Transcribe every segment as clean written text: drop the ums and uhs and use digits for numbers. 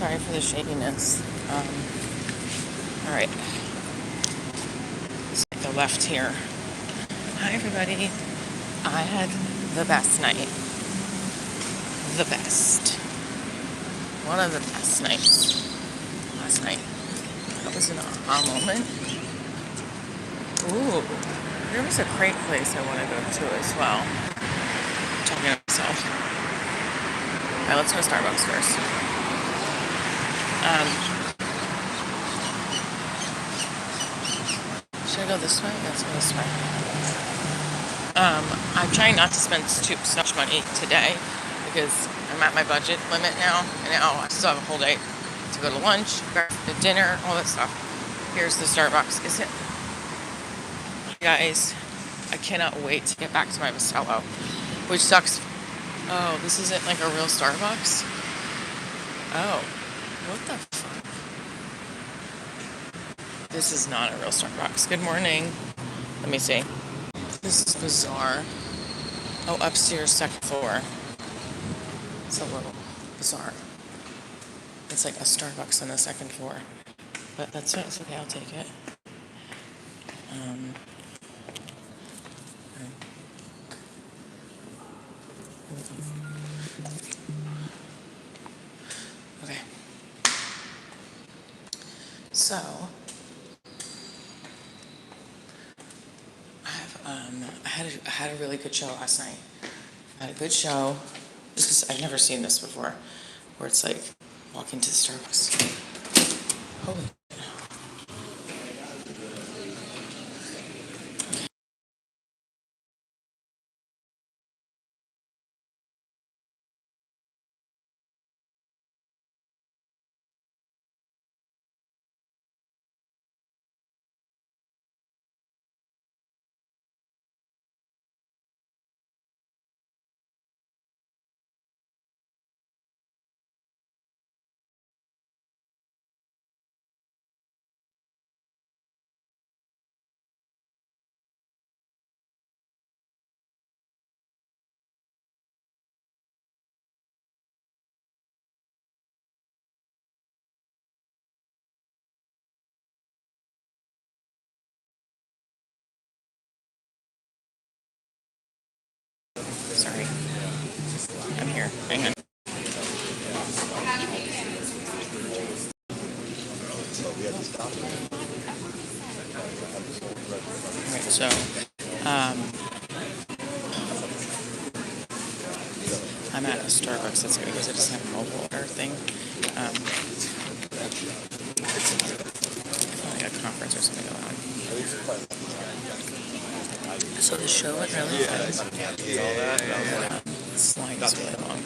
Sorry for the shadiness. Alright. Let's take the left here. Hi, everybody. I had the best night. The best. One of the best nights last night. That was an aha moment. Ooh. There was a crate place I want to go to as well. I'm talking to myself. Alright, let's go to Starbucks first. Should I go this way? Let's go this way. I'm trying not to spend so much money today because I'm at my budget limit now. And now I still have a whole day to go to lunch, to dinner, all that stuff. Here's the Starbucks. Is it? Guys, I cannot wait to get back to my Vastello, which sucks. Oh, this isn't like a real Starbucks? Oh, what the fuck? This is not a real Starbucks. Good morning. Let me see. This is bizarre. Oh, upstairs, second floor. It's a little bizarre. It's like a Starbucks on the second floor. But that's okay, I'll take it. Okay. So, I had a really good show last night. I had a good show, just because I've never seen this before, where it's like, walk into the Starbucks. Holy. Sorry. I'm here. Hang on. Alright, so, I'm at a Starbucks. That's because I just have a mobile order thing. Like a conference or something going on. So the show went really fast. This line is really long.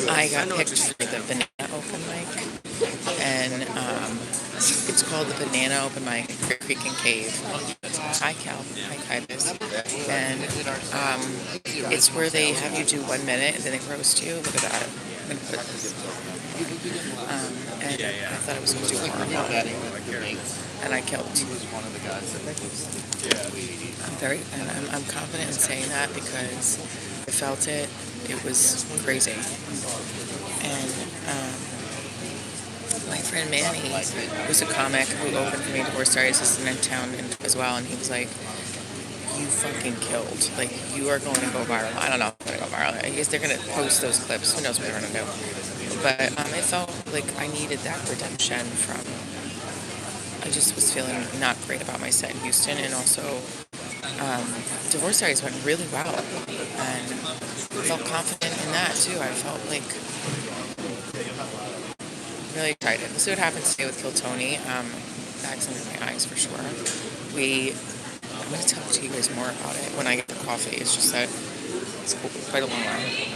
I got picked for the Banana Open Mic, and it's called the Banana Open Mic, Creek and Cave. Hi, Cal. Hi, Kybus. And it's where they have you do 1 minute, and then they roast you. Look at that. I'm going to put this. And I thought I was going to do horrible, and I killed. I'm confident in saying that because I felt it. It was crazy. And my friend Manny, who's a comic who opened for me, Divorce Diaries, is in town as well, and he was like, you fucking killed. Like, you are going to go viral. I don't know if it's going to go viral. I guess they're going to post those clips. Who knows what they're going to do. But it felt like I needed that redemption from... I just was feeling not great about my set in Houston, and also Divorce Diaries went really well, and I felt confident in that too. I felt like really excited. We'll see what happens today with Kill Tony. Bags under my eyes for sure. I'm going to talk to you guys more about it when I get the coffee. It's just that it's quite a long line.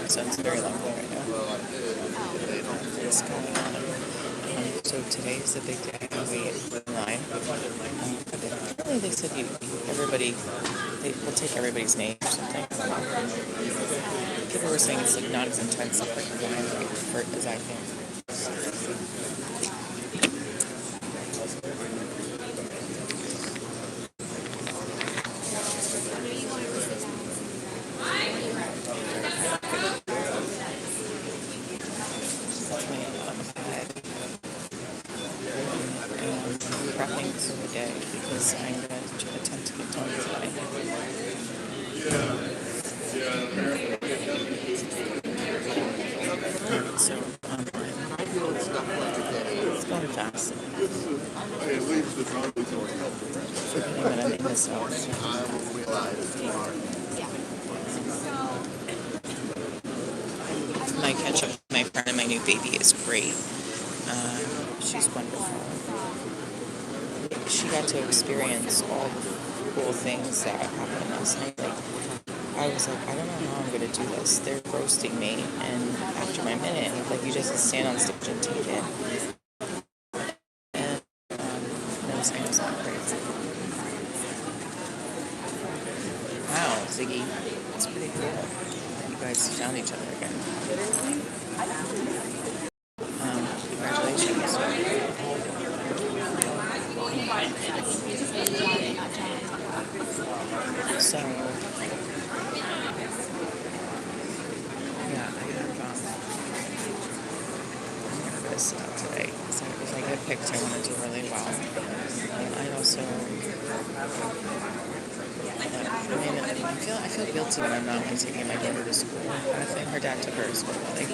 So it's very long right now. What's going on? So today is the big day. We wait in line. Apparently they said everybody, they will take everybody's name or something. people were saying it's like not as intense like wine as I think. Prepping for the day because I'm going to attempt to get done today. So it's going fast. Forgetting that I'm in this house. My catch up with my friend and my new baby is great. She's wonderful. She got to experience all the cool things that happened last night. Like, I was like, I don't know how I'm going to do this. They're roasting me, and after my minute, like, you just stand on stage and take it. And no, it's not crazy. Wow, Ziggy, it's pretty cool that you guys found each other again. Congratulations. So, yeah, I have, I'm nervous about today. So if I get picked, I want to do really well. And I also, I feel guilty when I'm not like taking my daughter to school. I think her dad took her to school. Like,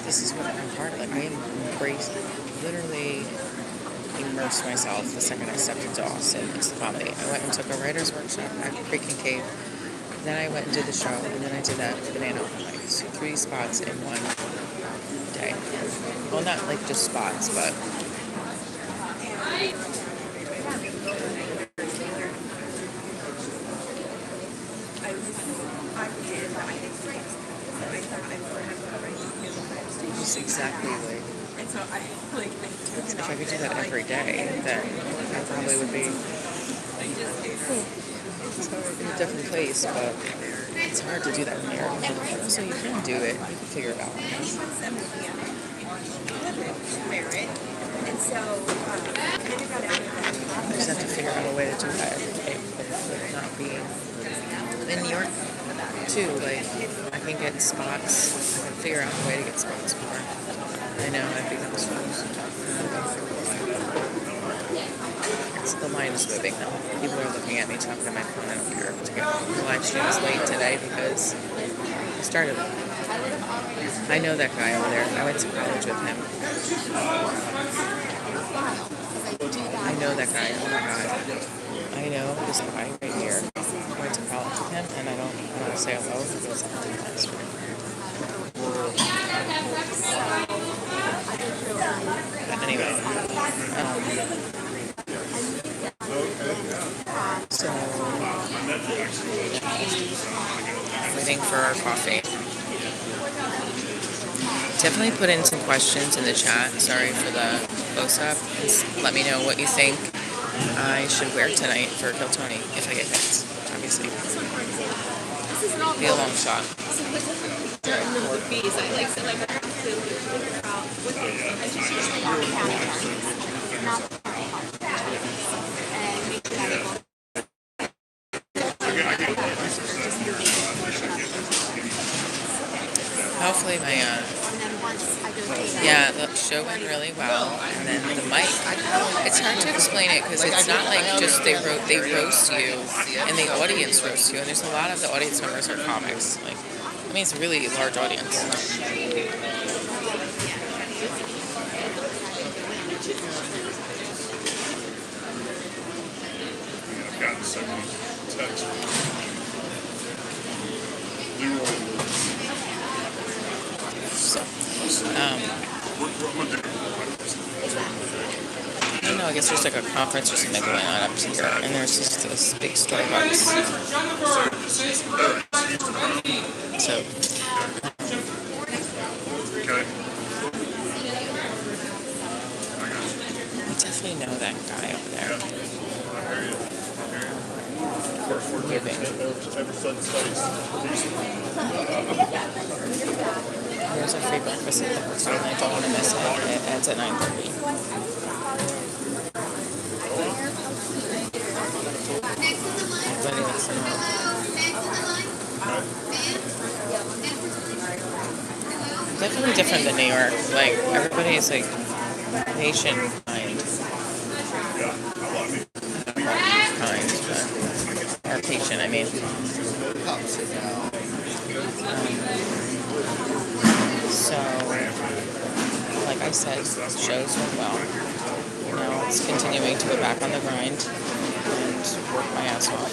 this is what I'm part of. Like, I literally immersed myself the second I stepped into Austin. It's the comedy. I went and took a writer's workshop at Freaking Cave. Then I went and did the show, and then I did that banana open mic. So 3 spots in one day. Well, not like just spots, but just exactly like. If I could do that every day, then I probably would be in a different place, but it's hard to do that when you're but also you can do it. You can figure it out. I just have to figure out a way to do that every day, but not be in New York too. Like, I can get spots. I can figure out a way to get spots more. I know I've become so the line is moving now. People are looking at me talking on my phone. I don't care. The live stream is late today because I started it. I know that guy over there. I went to college with him. I know that guy. Oh my god. I know this guy right here. I went to college with him, and I don't want to say hello because I'm on the live stream. But anyway, so waiting for our coffee. Definitely put in some questions in the chat. Sorry for the close-up. Just let me know what you think I should wear tonight for Kill Tony if I get picked, obviously. Be a long shot. Hopefully my yeah, the show went really well, and then the mic, it's hard to explain it because it's not like just they roast you and the audience roasts you, and there's a lot of the audience members are comics. Like, I mean, it's a really large audience. I've gotten so many texts. I don't know, I guess there's like a conference or something going on up here, and there's just this big Starbucks. So, I definitely know that guy over there. Moving. There's a free breakfast at the hotel, and I don't want to miss it. It ends at 9:30. Everybody likes to know. Definitely different than New York. Like, everybody is like patient, kind, or patient, I mean. So, like I said, shows went well. You know, it's continuing to go back on the grind and work my ass off.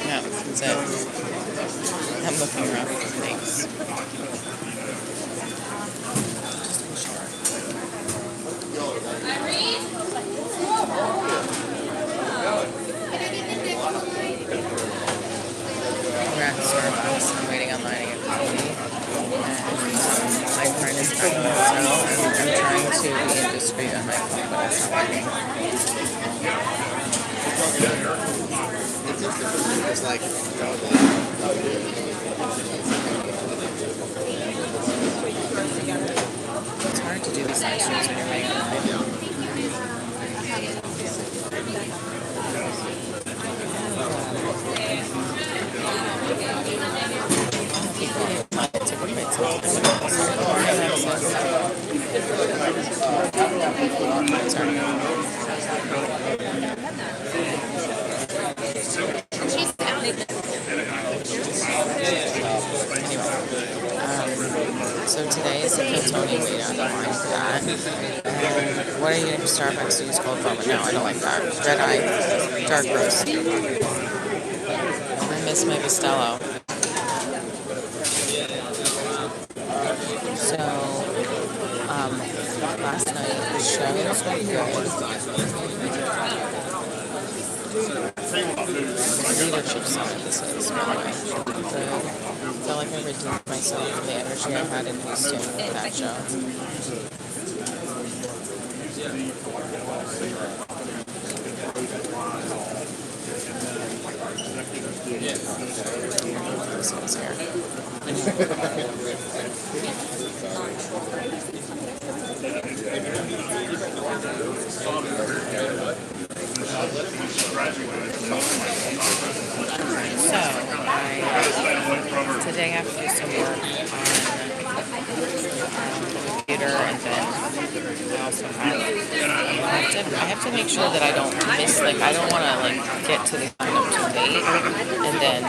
Yeah, that's it. I'm looking around. Thanks. We're at Starbucks. I'm waiting online to get coffee. And my friend is back in the hotel. I'm trying to be indiscreet on my phone, but it's not working. It's like It's hard to do these live streams when you're waiting online. So today is the Tony wait on the line for that. And what are you getting from Starbucks to use cold foam? No, I don't like that. Red eye, dark roast. I miss my Bustelo. So, last night the shows were good. Leadership sentences, by the way. Good. I felt like I redeemed myself for the energy I had in Houston with that show. This one's here. So, today I have to do some work on the computer, and then I also have to make sure that I don't miss, like, I don't want to, like, get to the sign up too late and then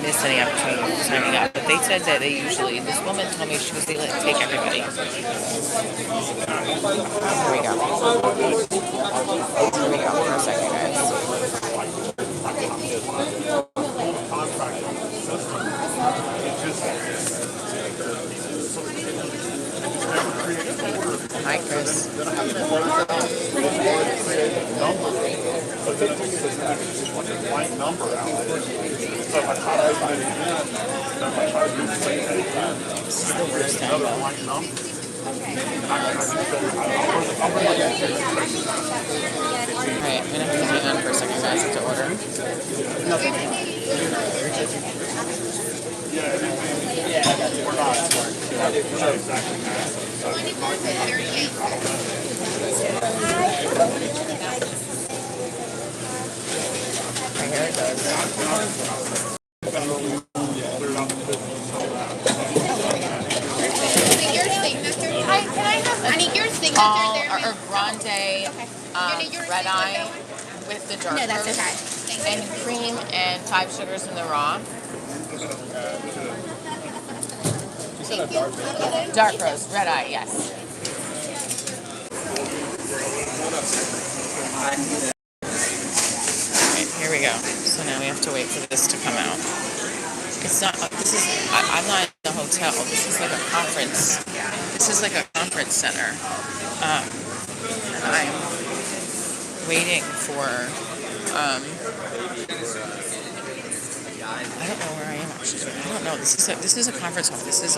miss any opportunity of signing up. But they said that they usually, this woman told me, she goes, they take everybody. Here we go. Here we go for a second, guys. Hi, Chris. This is the worst time, though. Alright, I'm gonna have to hang on for a second, guys, to order. yeah, I got you. Right here it goes. All are grande red eye with the dark roast and cream and 5 sugars in the raw. Dark roast, red eye, yes. Alright, here we go. So now we have to wait for this to come out. It's not, I'm not in the hotel. This is like a conference. This is like a conference center. And I'm waiting for, I don't know where I am actually. I don't know. This is a conference hall. This is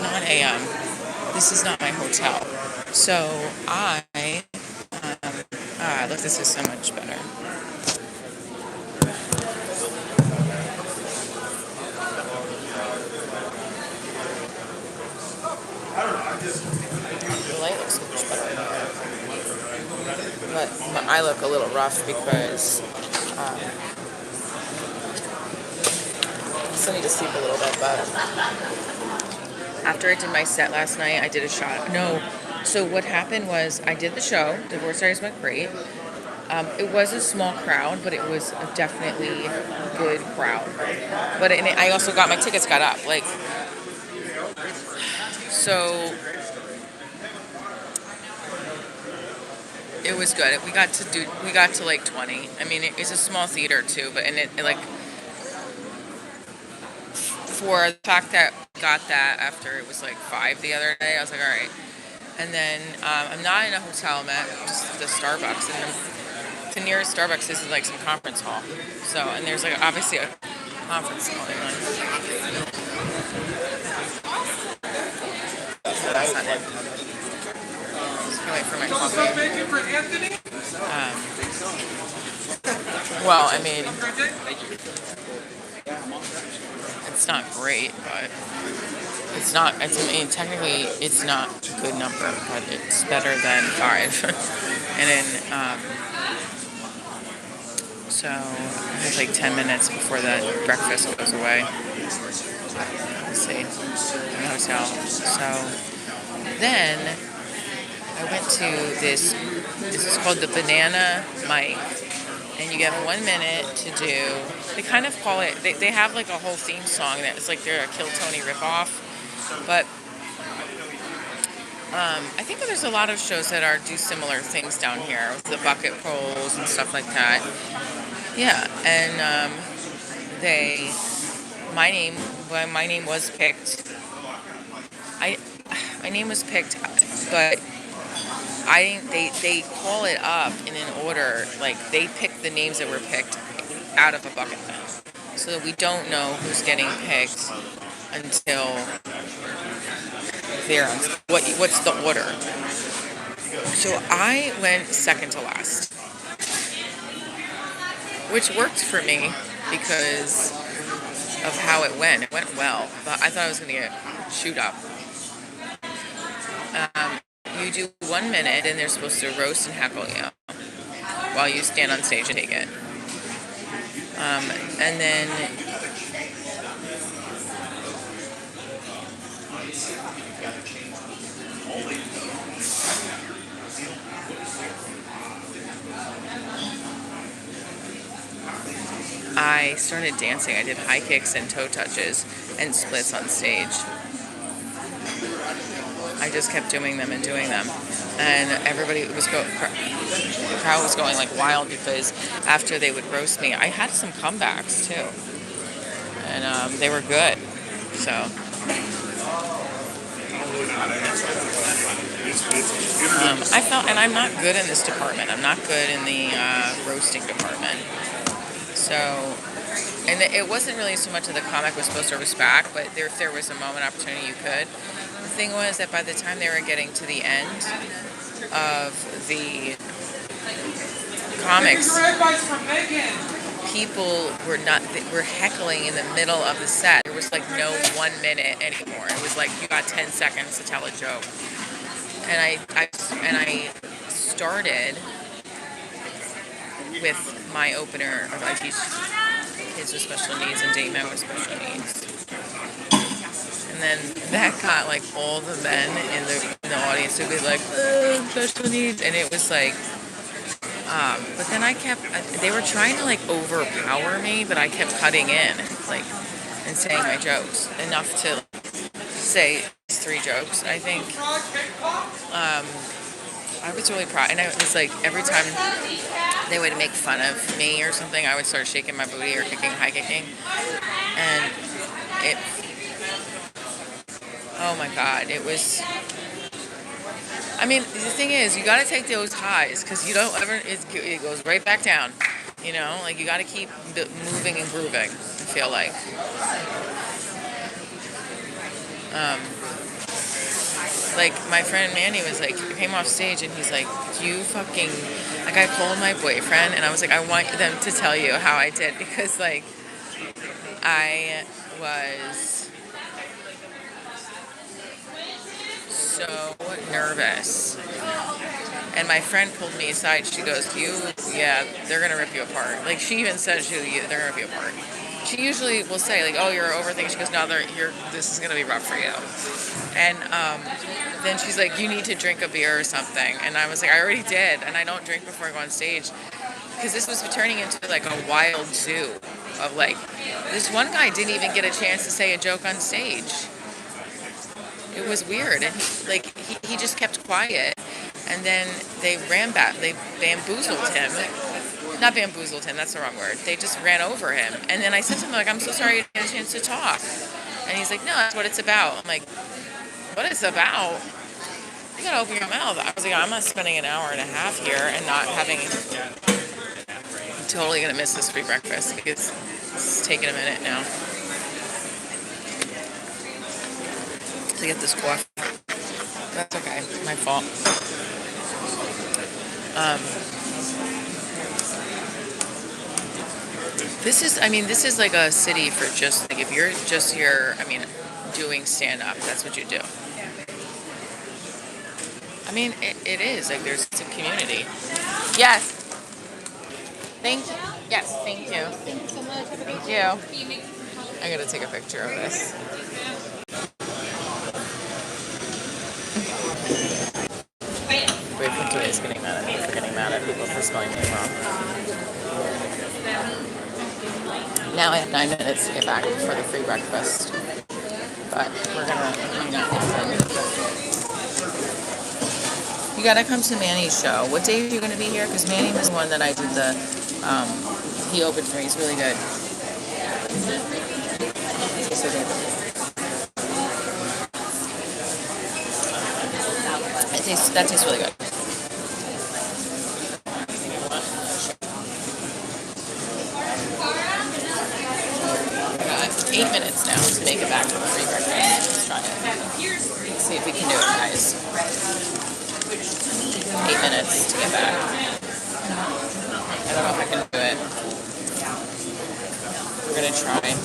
not my hotel. So I Ah, look, this is so much better. The light looks so much better here. But I look a little rough because I still need to sleep a little bit. But after I did my set last night, I did a shot. No. So what happened was I did the show. Divorce Diaries went great. It was a small crowd, but it was a definitely good crowd. But I also got my tickets got up. Like, so it was good. We got to like 20. I mean, it's a small theater too, but it like for the fact that we got that after it was like 5 the other day, I was like, all right. And then I'm not in a hotel. I'm at just the Starbucks, and the nearest Starbucks is like some conference hall. So, and there's like obviously a conference going on. So that's not it. Just gonna wait for my coffee. Well, I mean, it's not great, but it's not. I mean, technically, it's not a good number, but it's better than 5. And then, so I have like 10 minutes before the breakfast goes away. Let's see, in the hotel. So then I went to this. This is called the Banana Mic, and you get 1 minute to do. They kind of call it. They have like a whole theme song that it's like they're a Kill Tony ripoff, but I think that there's a lot of shows that do similar things down here with the bucket poles and stuff like that. Yeah, and they, my name was picked. My name was picked, but I didn't. They call it up in an order. Like they pick the names that were picked out of a bucket thing, so that we don't know who's getting picked until they're what's the order. So I went second to last, which worked for me because of how it went. It went well, but I thought I was going to get chewed up. You do 1 minute, and they're supposed to roast and heckle you while you stand on stage and take it. And then I started dancing. I did high kicks and toe touches and splits on stage. I just kept doing them and doing them, and everybody the crowd was going like wild because after they would roast me, I had some comebacks too, and they were good. So I felt, and I'm not good in this department. I'm not good in the roasting department. So, and it wasn't really so much that the comic was supposed to roast back, but if there was a moment opportunity, you could. The thing was that by the time they were getting to the end of the comics, people were heckling in the middle of the set. There was like no 1 minute anymore. It was like you got 10 seconds to tell a joke. And I started with my opener of I teach kids with special needs and date men with special needs. And then that got like all the men in the audience to be like, oh, special needs. And it was like, but then they were trying to like overpower me, but I kept cutting in like and saying my jokes enough to say 3 jokes, I think. I was really proud, and it was like every time they would make fun of me or something, I would start shaking my booty or high kicking, and oh my God, it was. I mean, the thing is, you got to take those highs because you don't ever. It goes right back down, you know. Like you got to keep moving and grooving. I feel like. like my friend Manny was like, came off stage and he's like, you fucking, like I called my boyfriend and I was like, I want them to tell you how I did because like I was so nervous. And my friend pulled me aside. She goes, yeah, they're going to rip you apart. Like, she even said, they're going to rip you apart. She usually will say, like, oh, you're overthinking. She goes, no, this is going to be rough for you. And then she's like, you need to drink a beer or something. And I was like, I already did. And I don't drink before I go on stage. Because this was turning into, like, a wild zoo of, like, this one guy didn't even get a chance to say a joke on stage. It was weird. And, he just kept quiet. And then they bamboozled him. Not bamboozled him, that's the wrong word. They just ran over him. And then I said to him, like, I'm so sorry you didn't get a chance to talk. And he's like, no, that's what it's about. I'm like, what it's about? You gotta open your mouth. I was like, I'm not spending an hour and a half here and not having... I'm totally gonna miss this free breakfast because it's taking a minute now to get this coffee. That's okay, my fault. This is like a city for just, like, if you're just here, doing stand-up, that's what you do. It is, like, there's a community. Yes. Thank you. Yes, thank you. Thank you so much. Have a great Thank day. you. I gotta take a picture of this. Grateful today is getting mad at me for getting mad at people for spelling me wrong. Now I have 9 minutes to get back for the free breakfast. But we're gonna hang out with them. You gotta come to Manny's show. What day are you gonna be here? Because Manny was the one that I did he opened for me. He's really good. That tastes really good. I got 8 minutes now to make it back to the free breakfast. Let's try it. See if we can do it, guys. 8 minutes to get back. I don't know if I can do it. We're gonna try.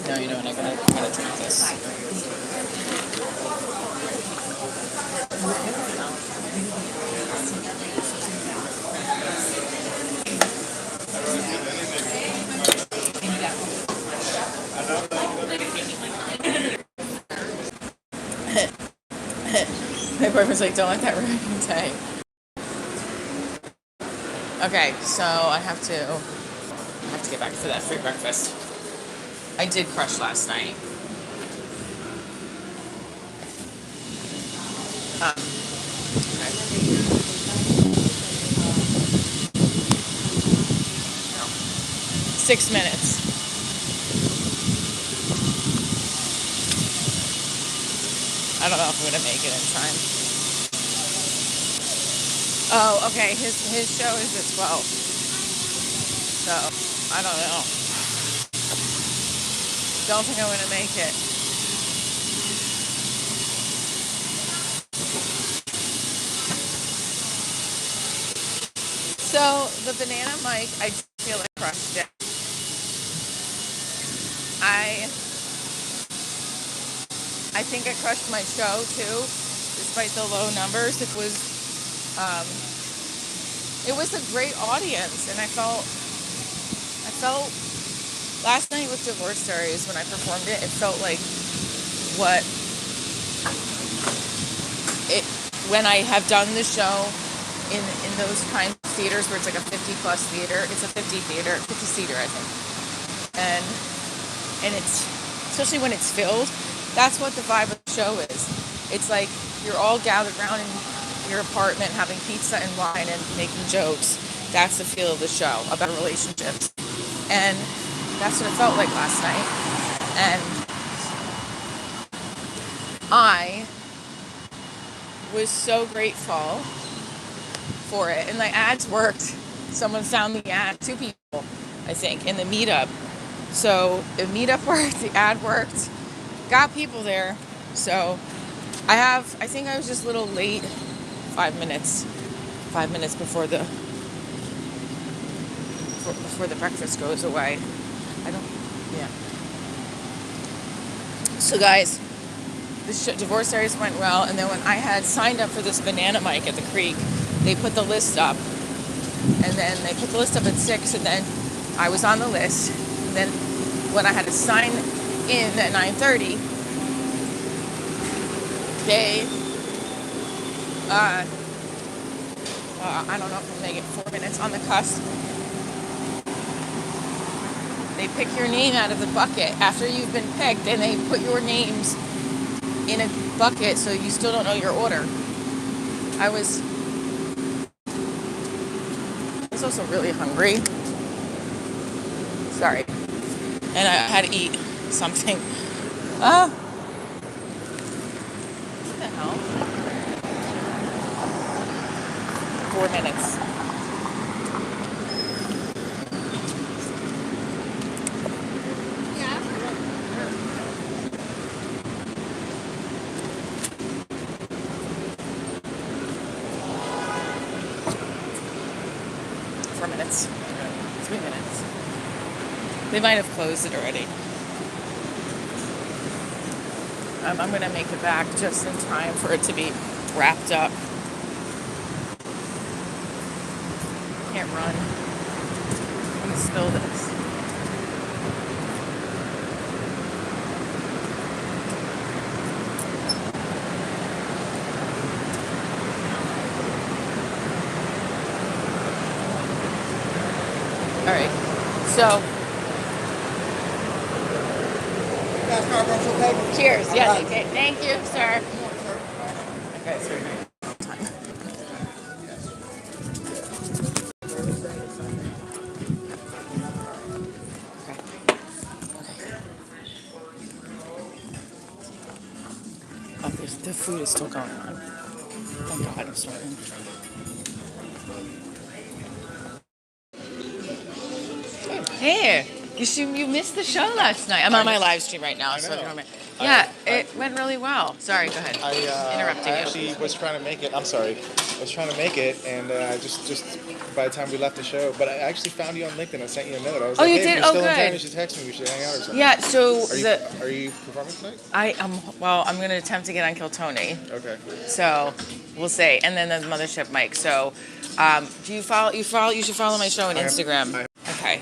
No, you know what? I'm gonna drink this. My boyfriend's like, don't let that ruin your day. Okay, so I have to get back to that free breakfast. I did crush last night. Okay. 6 minutes. I don't know if I'm gonna make it in time. Oh, okay. His show is at 12. So I don't know. Don't think I'm gonna make it. So the banana mic, I feel like crushed it. I think I crushed my show too, despite the low numbers. It was a great audience, and I felt last night with Divorce Stories when I performed it felt like when I have done the show in those kinds of theaters where it's like a 50 plus theater. It's a 50 seater, I think, and it's, especially when it's filled, that's what the vibe of the show is. It's like you're all gathered around in your apartment having pizza and wine and making jokes. That's the feel of the show, about relationships. And that's what it felt like last night. And I was so grateful for it. And the ads worked. Someone found the ad, 2 people, I think, in the meetup. So the meetup worked, the ad worked, got people there. So I think I was just a little late, 5 minutes, 5 minutes before the breakfast goes away. I don't, yeah. So guys, the divorce diaries went well, and then when I had signed up for this banana mic at the creek, they put the list up, and then they put the list up at 6, and then I was on the list, and then when I had to sign in at 9:30, they, I don't know if I'm gonna get 4 minutes on the cusp. They pick your name out of the bucket after you've been picked, and they put your names in a bucket, so you still don't know your order. I was also really hungry. Sorry. And I had to eat something. What the hell? 4 minutes. Minutes. 3 minutes. They might have closed it already. I'm going to make it back just in time for it to be wrapped up. Can't run. I'm going to spill this. All right, so cheers. Yes, okay. Thank you, sir. Okay, so time. Oh, the food is still going on. Thank God I'm starting. Hey, you missed the show last night. I'm on my live stream right now. So it went really well. Sorry, go ahead. I Interrupted you. actually was trying to make it. I'm sorry. I was trying to make it, and just by the time we left the show, but I actually found you on LinkedIn. I sent you a note. I was like, you hey, did? if you're still in Good. town, you should text me. We should hang out or something. Yeah. So Are you performing tonight? I'm going to attempt to get on Kill Tony. Okay. So we'll see. And then the Mothership Mike. So do you follow? You should follow my show on Instagram. Okay.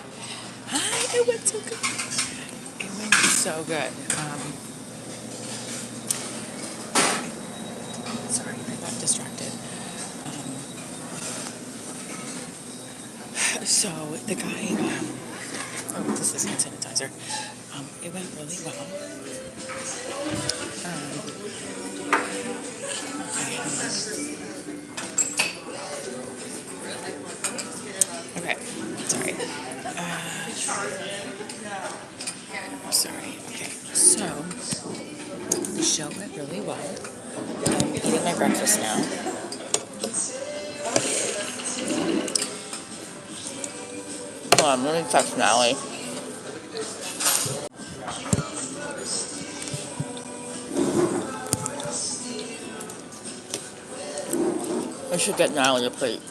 Hi. It went so good. It went so good. Sorry, I got distracted. So the guy, this is hand sanitizer. It went really well. Okay, sorry. Sorry. Okay, so the show went really well. I'm eating my breakfast now. Hold on, let me text Natalie. I should get Natalie a plate.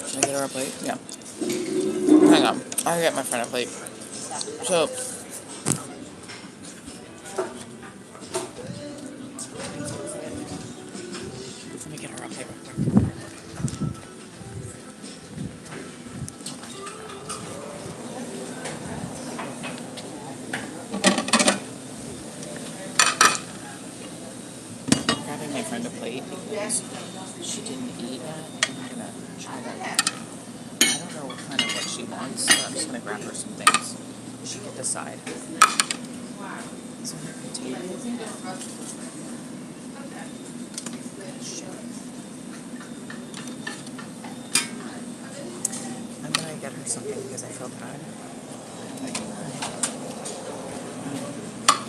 Should I get her a plate? Yeah. Hang on. I'll get my friend a plate. So, let me get her a plate real quick. I'm grabbing my friend a plate because she didn't eat it. I'm gonna try that. I don't know what she wants, so I'm just gonna grab her some things. She can decide. Is there a container? I'm gonna get her something because I feel bad.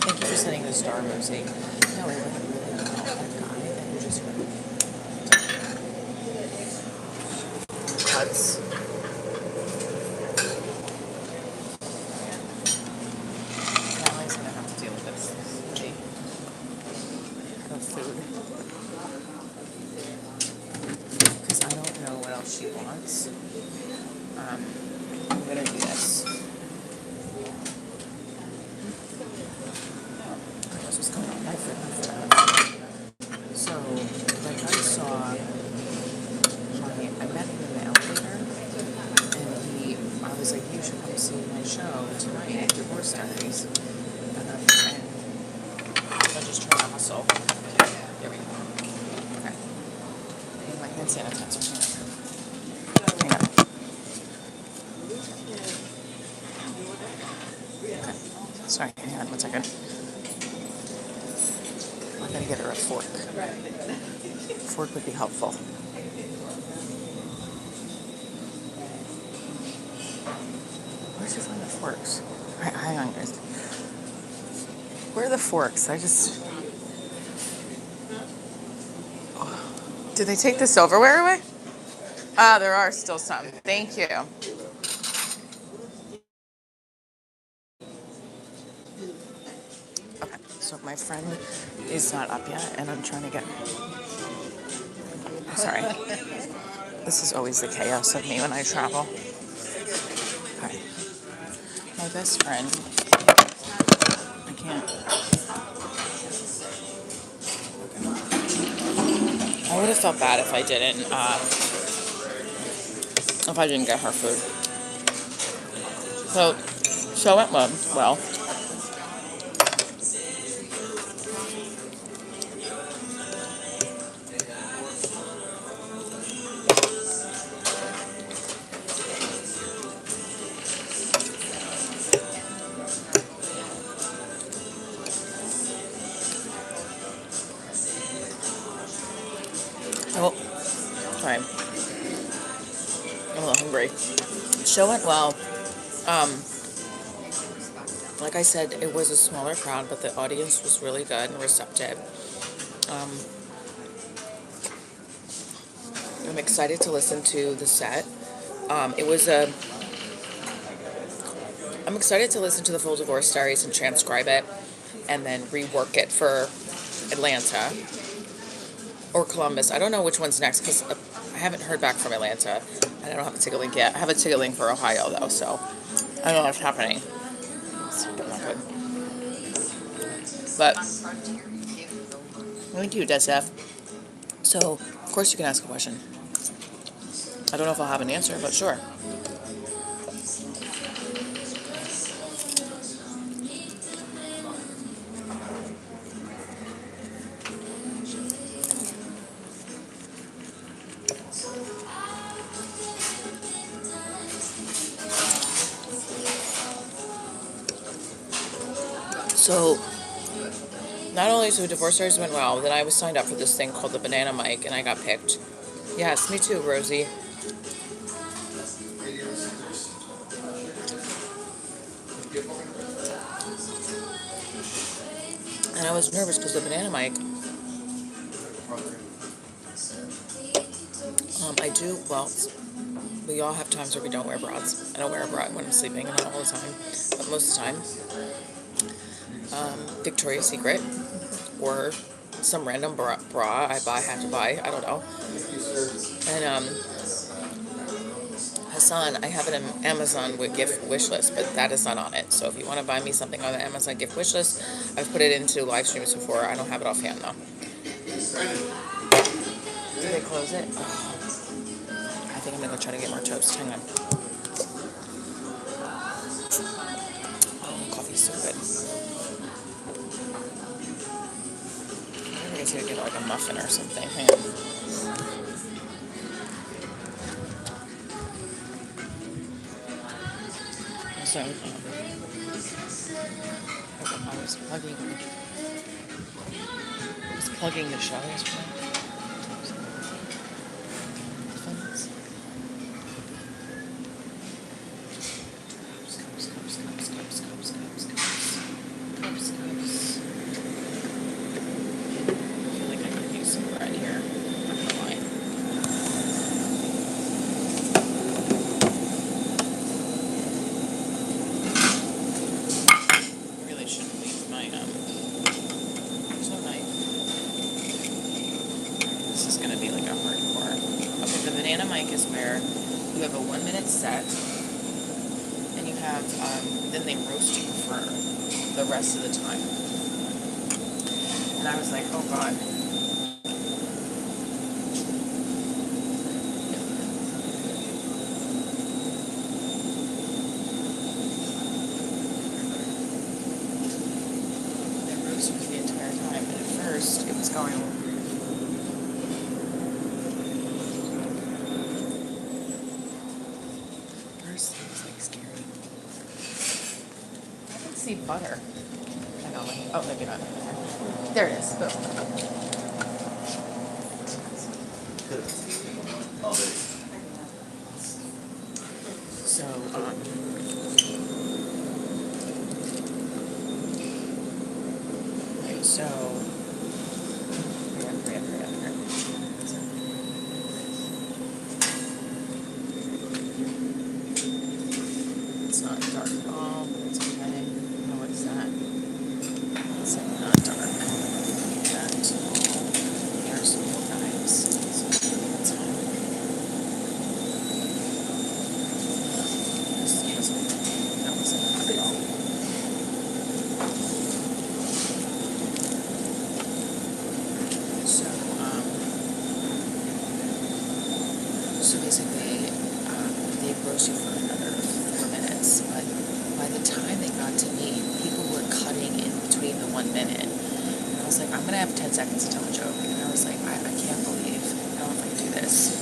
Thank you for sending the star, Rosie. No, it went really well. That guy that you just heard. this. I'm gonna do this. What's just going on? So, like I saw, I met him in the elevator, and I was like, you should come see my show tonight, Divorce Diaries. And I'm just trying to hustle. There we go. Okay. I need my hand sanitizer. Hang on. Okay. Sorry, hang on one second. I'm gonna get her a fork. Fork would be helpful. Where'd you find the forks? Hang on, guys. Where are the forks? Did they take the silverware away? Ah, there are still some. Thank you. Okay, so my friend is not up yet, and I'm trying to get... I'm sorry. This is always the chaos of me when I travel. Okay. My best friend... I can't... I would have felt bad if I didn't get her food. So, show went well. Oh, sorry. I'm a little hungry. Show went well. Like I said, it was a smaller crowd, but the audience was really good and receptive. I'm excited to listen to the set. I'm excited to listen to the full Divorce Diaries and transcribe it, and then rework it for Atlanta or Columbus. I don't know which one's next because I haven't heard back from Atlanta, and I don't have a ticket link yet. I have a ticket link for Ohio though, so I don't know what's happening. It's not good. But thank you, Desef. So of course you can ask a question. I don't know if I'll have an answer, but sure. So, not only so Divorce Diaries went well, then I was signed up for this thing called the Banana Mic, and I got picked. Yes, me too, Rosie. And I was nervous because the Banana Mic, we all have times where we don't wear bras. I don't wear a bra when I'm sleeping, not all the time, but most of the time. Victoria's Secret, or some random bra I have to buy, I don't know. And Hassan, I have an Amazon gift wish list, but that is not on it. So if you want to buy me something on the Amazon gift wish list, I've put it into live streams before. I don't have it offhand though. Did they close it? Oh. I think I'm gonna go try to get more toast. Hang on. Oh, coffee's so good. I guess I could get like a muffin or something. Hang on. So, I was plugging the show yesterday. set, and you have, then they roast you for the rest of the time. And I was like, oh God. They roast you for the entire time. And at first, it was going. First, it was like scary. I can see butter. I know, like, oh, maybe not. There it is. Boom. So, right, so, hurry up. It's not dark at all, but it's okay. Oh, what is that? It's like not dark. That. There's no knives. So that's fine. That wasn't hot at all. So basically, they roast you for another 4 minutes, but by the time they got to me, people were cutting in between the 1 minute. And I was like, I'm gonna have 10 seconds to tell a joke. And I was like, I can't believe I don't know if I can do this.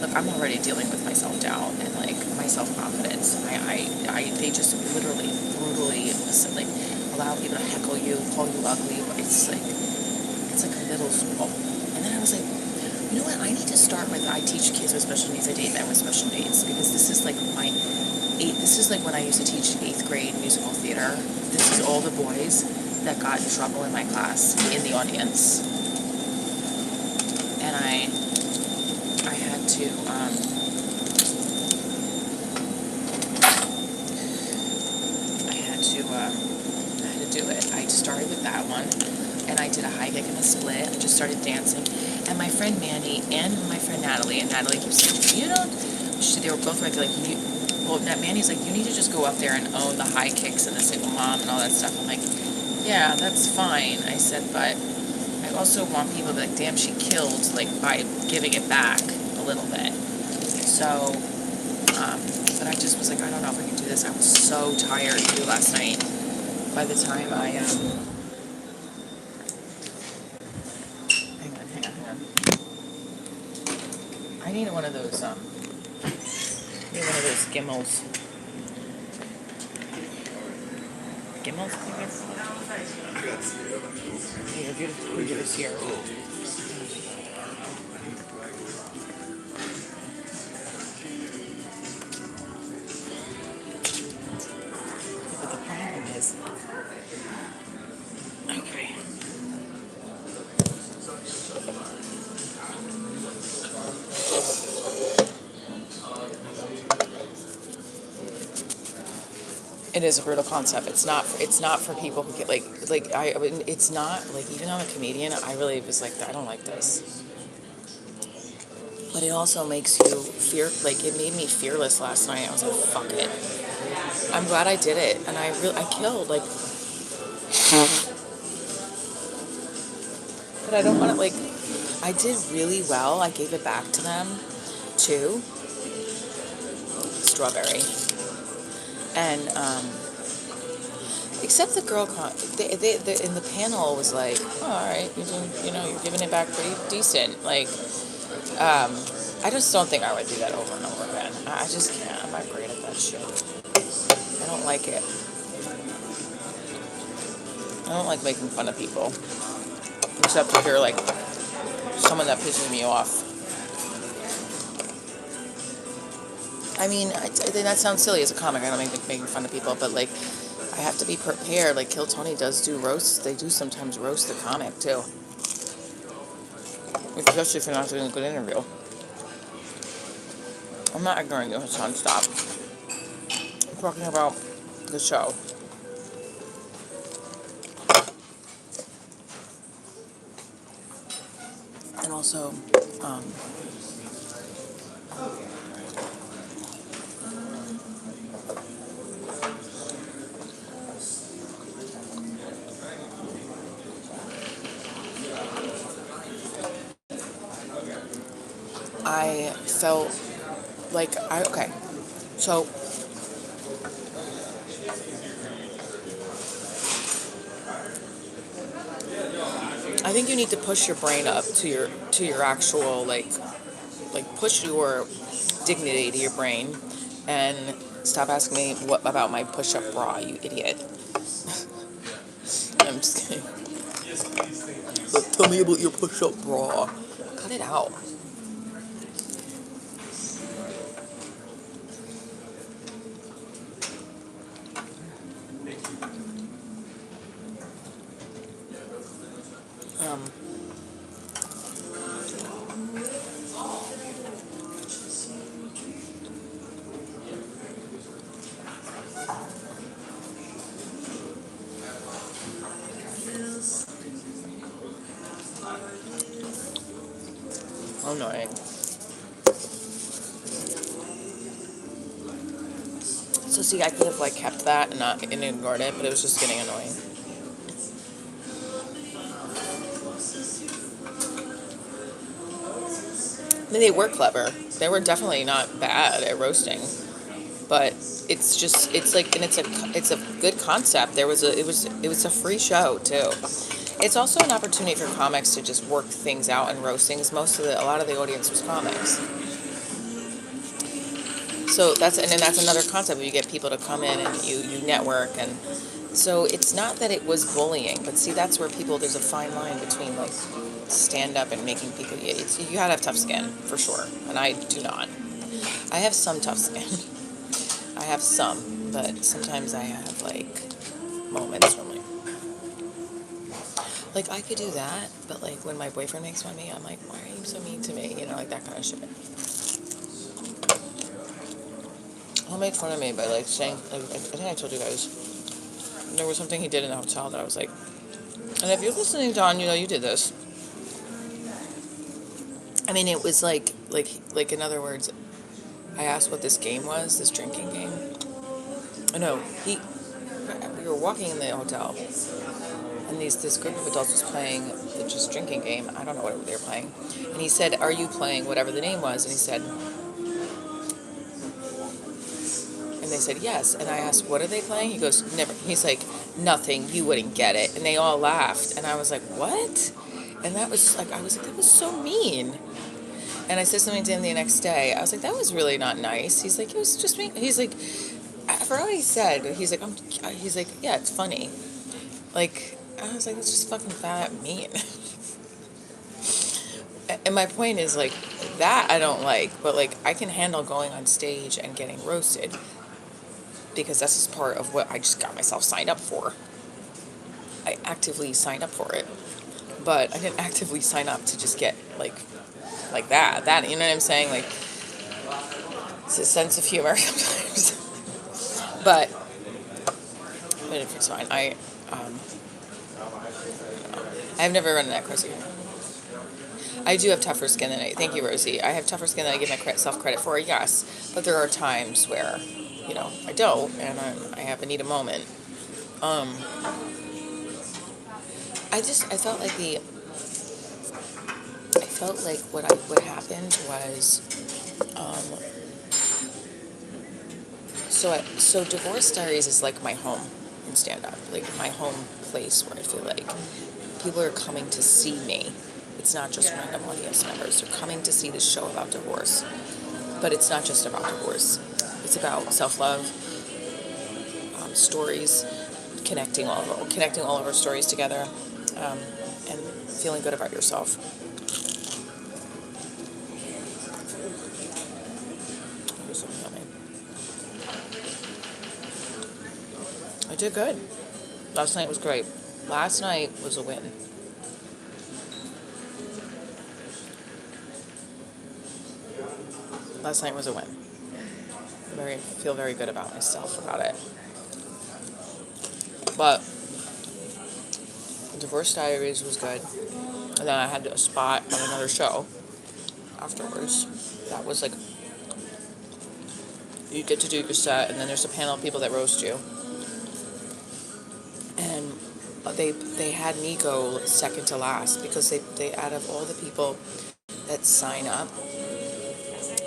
Look, I'm already dealing with my self-doubt and like my self-confidence. They just literally brutally like allow people to heckle you, call you ugly. It's like a middle school. And then I was like, you know what? I need to start with, I teach kids with special needs. I date men with special needs because this is like this is like when I used to teach 8th grade musical theater. This is all the boys that got in trouble in my class in the audience. And I had to, do it. I started with that one, and I did a high kick and a split. I just started dancing, and my friend Mandy and my friend Natalie, and Natalie keeps saying, they were both right there, like, Mandy's like, you need to just go up there and own the high kicks and the single mom and all that stuff. I'm like, yeah, that's fine. I said, but I also want people to be like, damn, she killed, like, by giving it back a little bit. So, but I just was like, I don't know if I can do this. I was so tired too last night. By the time I, hang on. I need one of those, Gimmels. Gimmels, I think they're. Here, give us here. But the problem is, okay. It is a brutal concept. It's not for people who get it's not like, even though I'm a comedian, I really was like, I don't like this. But it also makes you it made me fearless last night. I was like, fuck it. I'm glad I did it, and I killed, like, but I don't want to, like, I did really well. I gave it back to them too. Strawberry. And, except the girl, they in the panel was like, oh, all right, you're giving it back pretty decent. Like, I just don't think I would do that over and over again. I just can't. I'm not great at that shit. I don't like it. I don't like making fun of people. Except if you're, like, someone that pisses me off. I mean, that sounds silly as a comic. I don't like making fun of people, but, like, I have to be prepared. Like, Kill Tony does do roasts. They do sometimes roast the comic, too. Especially if you're not doing a good interview. I'm not ignoring you, Hassan. Stop. I'm talking about the show. And also, I felt like okay. So I think you need to push your brain up to your actual like push your dignity to your brain and stop asking me what about my push-up bra, you idiot. I'm just kidding. But tell me about your push-up bra. Cut it out. Um, Annoying. So see, I could have like kept that and ignored it, but it was just getting annoying. I mean, they were clever. They were definitely not bad at roasting, but it's like, and it's a good concept. It was a free show too. It's also an opportunity for comics to just work things out and roastings. A lot of the audience was comics. So and then that's another concept where you get people to come in and you network, and so it's not that it was bullying, but see, that's where there's a fine line between like stand up and making people, you gotta have tough skin for sure, and I do not. I have some tough skin. I have some, but sometimes I have like moments where I'm like I could do that, but like when my boyfriend makes fun of me, I'm like, why are you so mean to me? Like that kind of shit. He'll make fun of me by like saying, like, I think I told you guys, there was something he did in the hotel that I was like, and if you're listening, Don, you did this. I mean, it was like in other words, I asked what this game was, this drinking game. No, we were walking in the hotel, and this group of adults was playing the just drinking game. I don't know what they were playing. And he said, "Are you playing whatever the name was?" And he said, and they said yes. And I asked, "What are they playing?" He goes, "Never." He's like, "Nothing. You wouldn't get it." And they all laughed, and I was like, "What?" And that was like, I was like, that was so mean. And I said something to him the next day. I was like, that was really not nice. He's like, it was just me. He's like, I forgot what he said. He's like, he's like, yeah, it's funny. Like, I was like, it's just fucking fat mean. And my point is like, that I don't like, but like, I can handle going on stage and getting roasted because that's just part of what I just got myself signed up for. I actively signed up for it, but I didn't actively sign up to just get like that, you know what I'm saying? Like, it's a sense of humor sometimes. but it's fine. I've never run that crazy. I do have tougher skin than thank you, Rosie. I have tougher skin than I give myself credit for, yes. But there are times where, I don't, and I need a moment. I felt like what happened was, so Divorce Diaries is like my home in stand-up, like my home place where I feel like people are coming to see me. It's not just random audience members. They're coming to see this show about divorce. But it's not just about divorce. It's about self-love, stories, connecting all of our stories together, and feeling good about yourself. I did good. Last night was great. Last night was a win. Last night was a win. Feel very good about myself about it. But Divorce Diaries was good. And then I had a spot on another show afterwards. That was like, you get to do your set, and then there's a panel of people that roast you. And they had me go second to last because they out of all the people that sign up,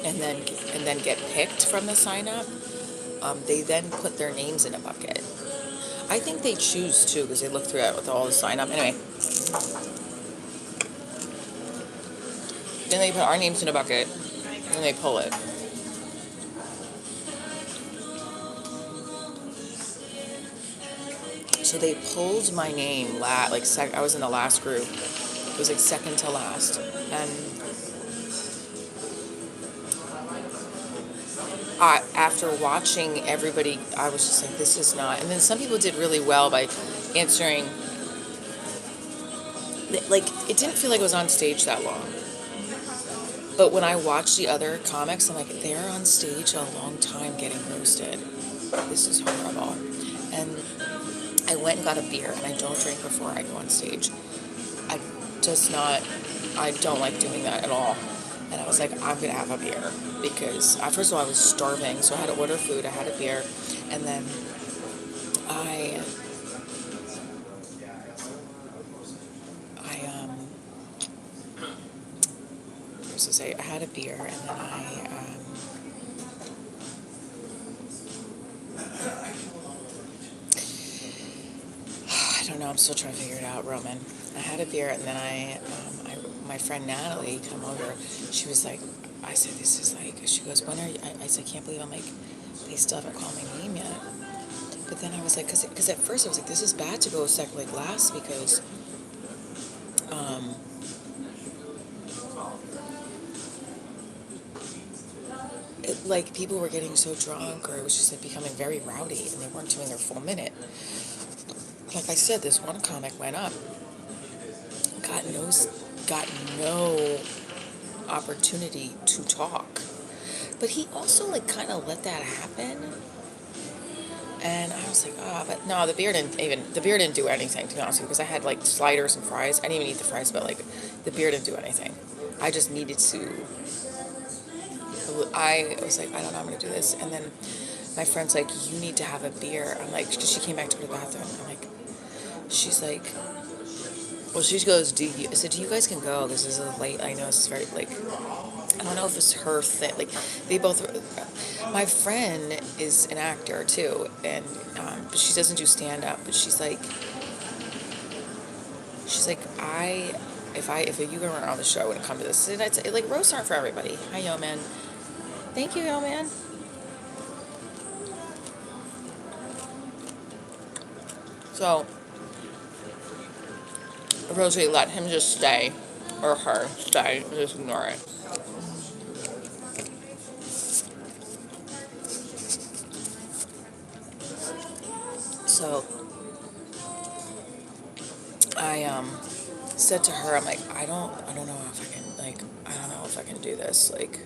and then get picked from the sign up, they then put their names in a bucket. I think they choose too because they look through it with all the sign up. Anyway, then they put our names in a bucket and they pull it. So they pulled my name I was in the last group. It was like second to last, and after watching everybody, I was just like, this is not. And then some people did really well by answering. Like, it didn't feel like it was on stage that long. But when I watched the other comics, I'm like, they're on stage a long time getting roasted. This is horrible. And I went and got a beer, and I don't drink before I go on stage. I I don't like doing that at all. And I was like, I'm going to have a beer. Because, first of all, I was starving, so I had to order food, I had a beer, and then I was to say, I had a beer, and then I don't know, I'm still trying to figure it out, Roman. I had a beer, and then my friend Natalie come over. She was like, I said, this is like, she goes, when are you, I said, I can't believe I'm like, they still haven't called my name yet. But then I was like, because at first I was like, this is bad to go last, because like people were getting so drunk, or it was just like becoming very rowdy, and they weren't doing their full minute. Like I said, this one comic went up, got no opportunity to talk, but he also like kind of let that happen. And I was like, but no, the beer didn't do anything, to be honest with you, because I had like sliders and fries. I didn't even eat the fries, but like the beer didn't do anything. I just needed to. I was like, I don't know, I'm gonna do this. And then my friend's like, you need to have a beer. I'm like, because she came back to go to the bathroom. I'm like, she's like, well, she goes, I said, you guys can go. This is late. I know this is very, like, I don't know if it's her thing. Like, they both, my friend is an actor too, and, but she doesn't do stand up, but she's like, if you were on the show, I wouldn't come to this. And it's like, roasts aren't for everybody. Hi, yo, man. Thank you, yo, man. So, Rosie, let him just stay, or her stay, just ignore it. So, I said to her, I'm like, I don't know if I can, like, I don't know if I can do this. Like,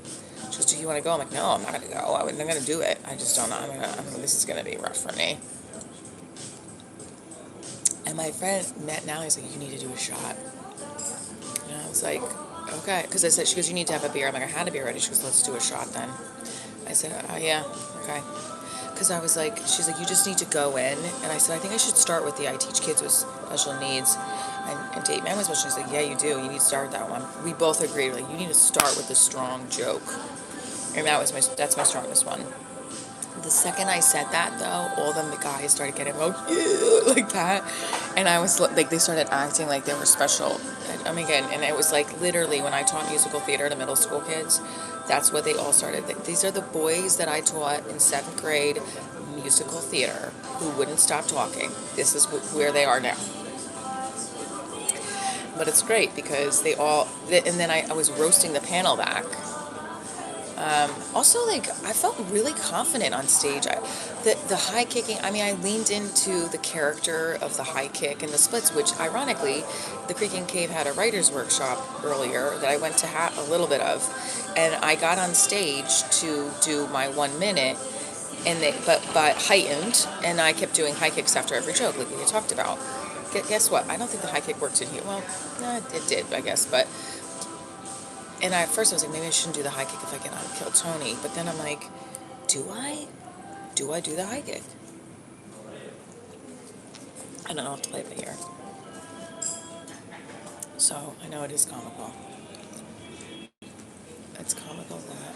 she goes, do you want to go? I'm like, no, I'm not gonna go. I'm gonna do it. I just don't know. This is gonna be rough for me. And my friend met now. He's like, you need to do a shot. And I was like, okay, because I said, she goes, you need to have a beer. I'm like, I had a beer already. She goes, let's do a shot then. I said, yeah, okay. Because I was like, she's like, you just need to go in. And I said, I think I should start with I teach kids with special needs and date men with special needs. She's like, yeah, you do. You need to start with that one. We both agreed, like, you need to start with a strong joke. And that's my strongest one. The second I said that, though, all the guys started getting, like that. And I was like, they started acting like they were special. And it was like literally when I taught musical theater to middle school kids, that's what they all started. These are the boys that I taught in 7th grade musical theater who wouldn't stop talking. This is where they are now. But it's great because and then I was roasting the panel back. Also, like, I felt really confident on stage. The high kicking, I leaned into the character of the high kick and the splits, which, ironically, the Creek and Cave had a writer's workshop earlier that I went to a little bit of, and I got on stage to do my 1 minute, and but heightened, and I kept doing high kicks after every joke, like we talked about. Guess what? I don't think the high kick worked in here. Well, it did, I guess, but... And at first I was like, maybe I shouldn't do the high kick if I can kill Tony. But then I'm like, do I? Do I do the high kick? I don't know how to play it here. So I know it is comical. It's comical that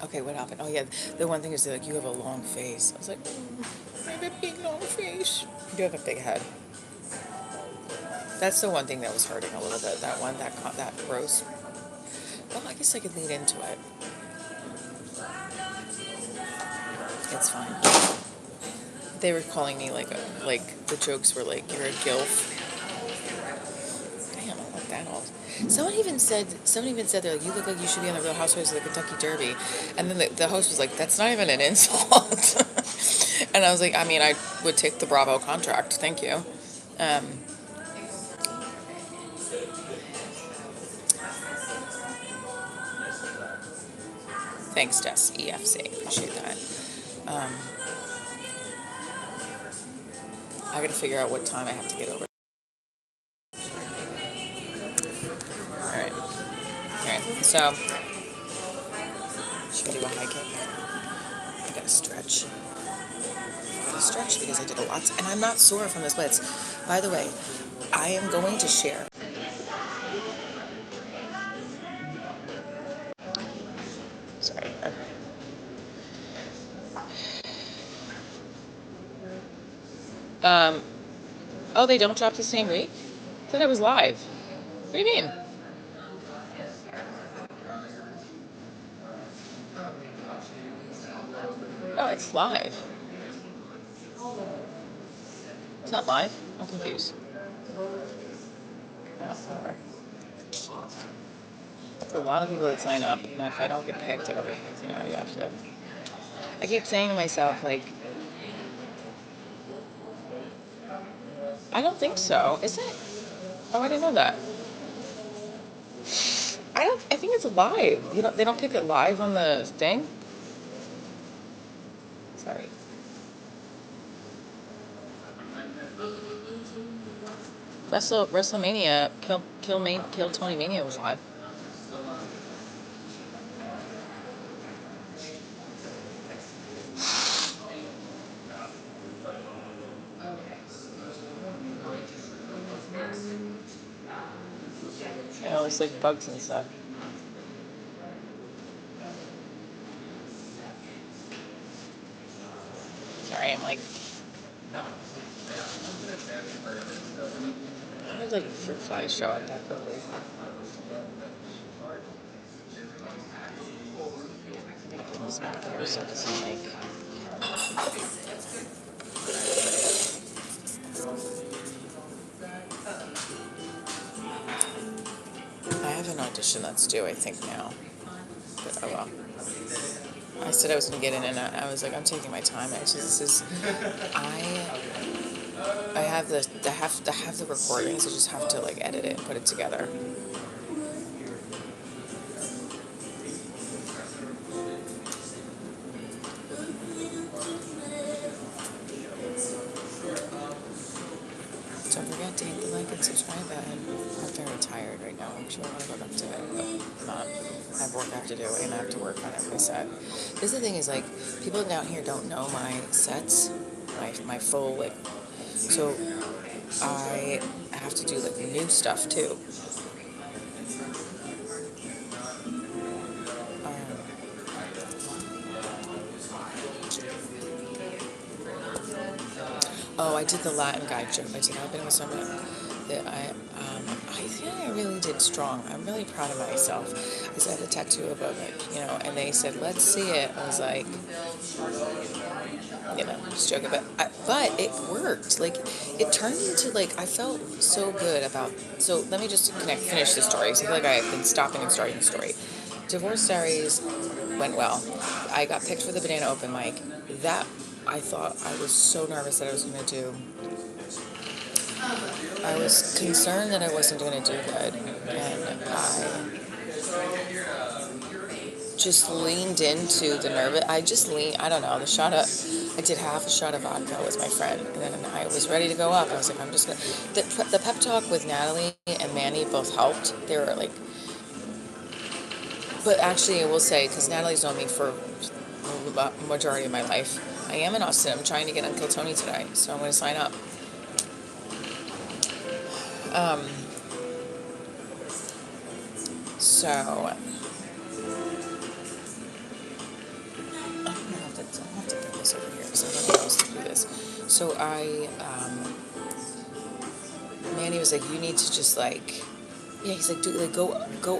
Okay, what happened? Oh yeah, the one thing is they're like, you have a long face. I was like, I have a big long face. You do have a big head. That's the one thing that was hurting a little bit. That one, that roast. Well, I guess I could lead into it. It's fine. They were calling me like the jokes were like, you're a gilf. Damn, I like that all. Someone even said they're like, you look like you should be on the Real Housewives of the Kentucky Derby, and then the host was like, that's not even an insult. And I was like, I mean, I would take the Bravo contract, thank you. Um, Thanks, Jess, EFC, appreciate that. Um, I gotta figure out what time I have to get over. Alright, so, should we do a high kick? I gotta stretch. Because I did a lot, and I'm not sore from the splits. By the way, I am going to share. Sorry. Um. Oh, they don't drop the same week. I thought it was live. What do you mean? Oh, it's live. It's not live. I'm confused. Oh, whatever. There's a lot of people that sign up, and if I don't get picked, it'll be, you have to. I keep saying to myself, like, I don't think so. Is it? Oh, I didn't know that. I don't. I think it's live. You don't. They don't pick it live on the thing. Sorry. WrestleMania, Kill Tony Mania was live. Yeah, it was like bugs and stuff. Sorry, I'm like. How did like fruit flies show up that quickly? This back here so it doesn't like. I have an audition that's due, I think now. But oh well. I said I was gonna get in, and I was like, I'm taking my time. Actually, this is. I have the recordings. I just have to like edit it and put it together. Don't forget to hit the like and subscribe button. I'm very tired right now. I'm sure I want to go back to it, but I'm not. I have work I have to do, and I have to work on every set. This is the thing is like people down here don't know my sets, my full like. So I have to do like new stuff too. Oh, I did the Latin guy joke. I said I've been with someone that I think I really did strong. I'm really proud of myself. I said I have a tattoo of it, and they said, let's see it. I was like, just joking, but it worked. Like, it turned into, like, I felt so good about, so let me just finish the story. So I feel like I've been stopping and starting the story. Divorce Diaries went well. I got picked for the Banana Open mic. That, I thought, I was so nervous that I was going to do. I was concerned that I wasn't going to do good. And I just leaned into the nervous. I don't know, I did half a shot of vodka with my friend. And then I was ready to go up. I was like, I'm just going to. The pep talk with Natalie and Manny both helped. They were like, but actually, I will say, because Natalie's known me for the majority of my life, I am in Austin. I'm trying to get on Kill Tony today, so I'm going to sign up. So So I'll have to put this over here because I don't know how else to do this. So Manny was like, you need to just like, yeah, he's like, go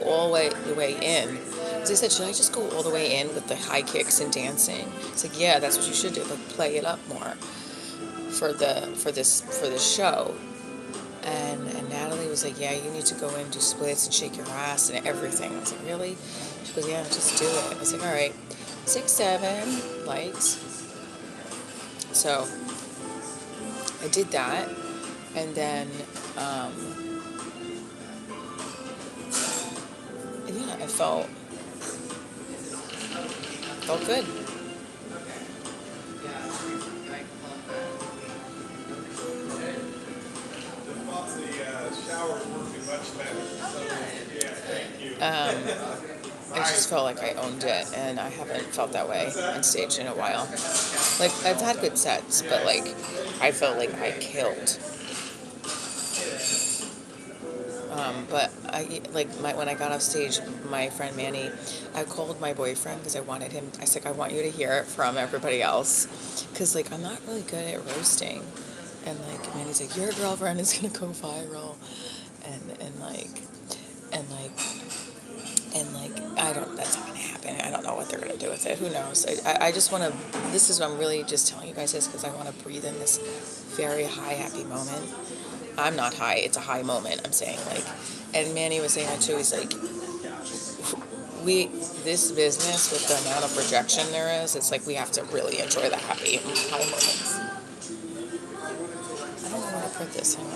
all the way in. Because I said, should I just go all the way in with the high kicks and dancing? It's like, yeah, that's what you should do. Like, play it up more for this show. And Natalie was like, yeah, you need to go in and do splits and shake your ass and everything. I was like, really? She goes, yeah, just do it. I was like, all right, 6, 7 lights. So I did that, and then yeah, I felt good. I just felt like I owned it, and I haven't felt that way on stage in a while. Like, I've had good sets, but like, I felt like I killed. But when I got off stage, my friend Manny, I called my boyfriend because I wanted him. I said, I want you to hear it from everybody else, because like I'm not really good at roasting, and like Manny's like, your girlfriend is gonna go viral, and like I don't. That's not gonna happen. I don't know what they're gonna do with it. Who knows? I just want to. This is what I'm really just telling you guys this because I want to breathe in this very high happy moment. I'm not high. It's a high moment. I'm saying like, and Manny was saying that too. He's like, this business with the amount of rejection there is, it's like we have to really enjoy the happy high moments. I don't know where to put this. Hang on.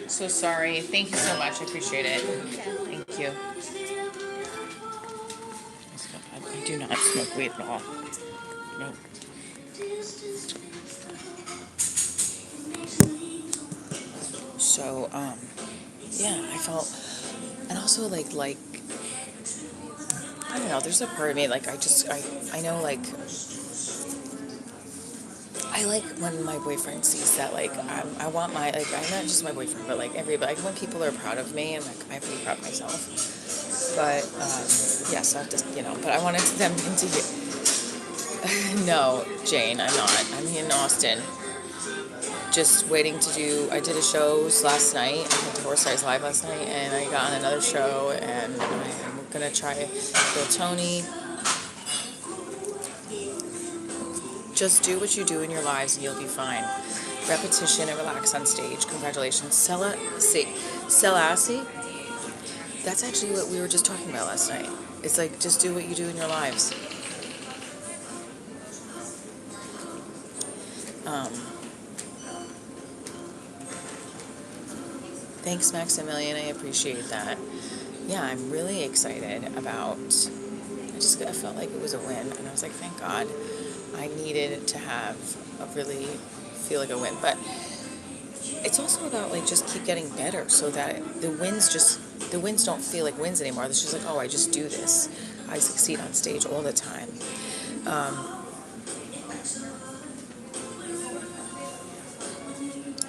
So sorry. Thank you so much. I appreciate it. Thank you. I do not smoke weed at all. Nope. So, yeah, I felt, and also like, I don't know, there's a part of me, like, I know, like, I like when my boyfriend sees that, like, I want my, like, I'm not just my boyfriend, but like everybody, like when people are proud of me, and like, I have to be proud of myself. But, yeah, so I have to, but I wanted them to get, no, Jane, I'm not. I'm in Austin. Just waiting to do, I did a show last night. I went to Horse Eyes Live last night, and I got on another show, and I'm going to try Bill Tony. Just do what you do in your lives, and you'll be fine. Repetition and relax on stage. Congratulations. Selassie? That's actually what we were just talking about last night. It's like, just do what you do in your lives. Thanks, Maximilian. I appreciate that. Yeah, I'm really excited about. I felt like it was a win, and I was like, thank God. I needed to have really feel like a win, but it's also about like just keep getting better, so that the wins don't feel like wins anymore. It's just like, oh, I just do this. I succeed on stage all the time.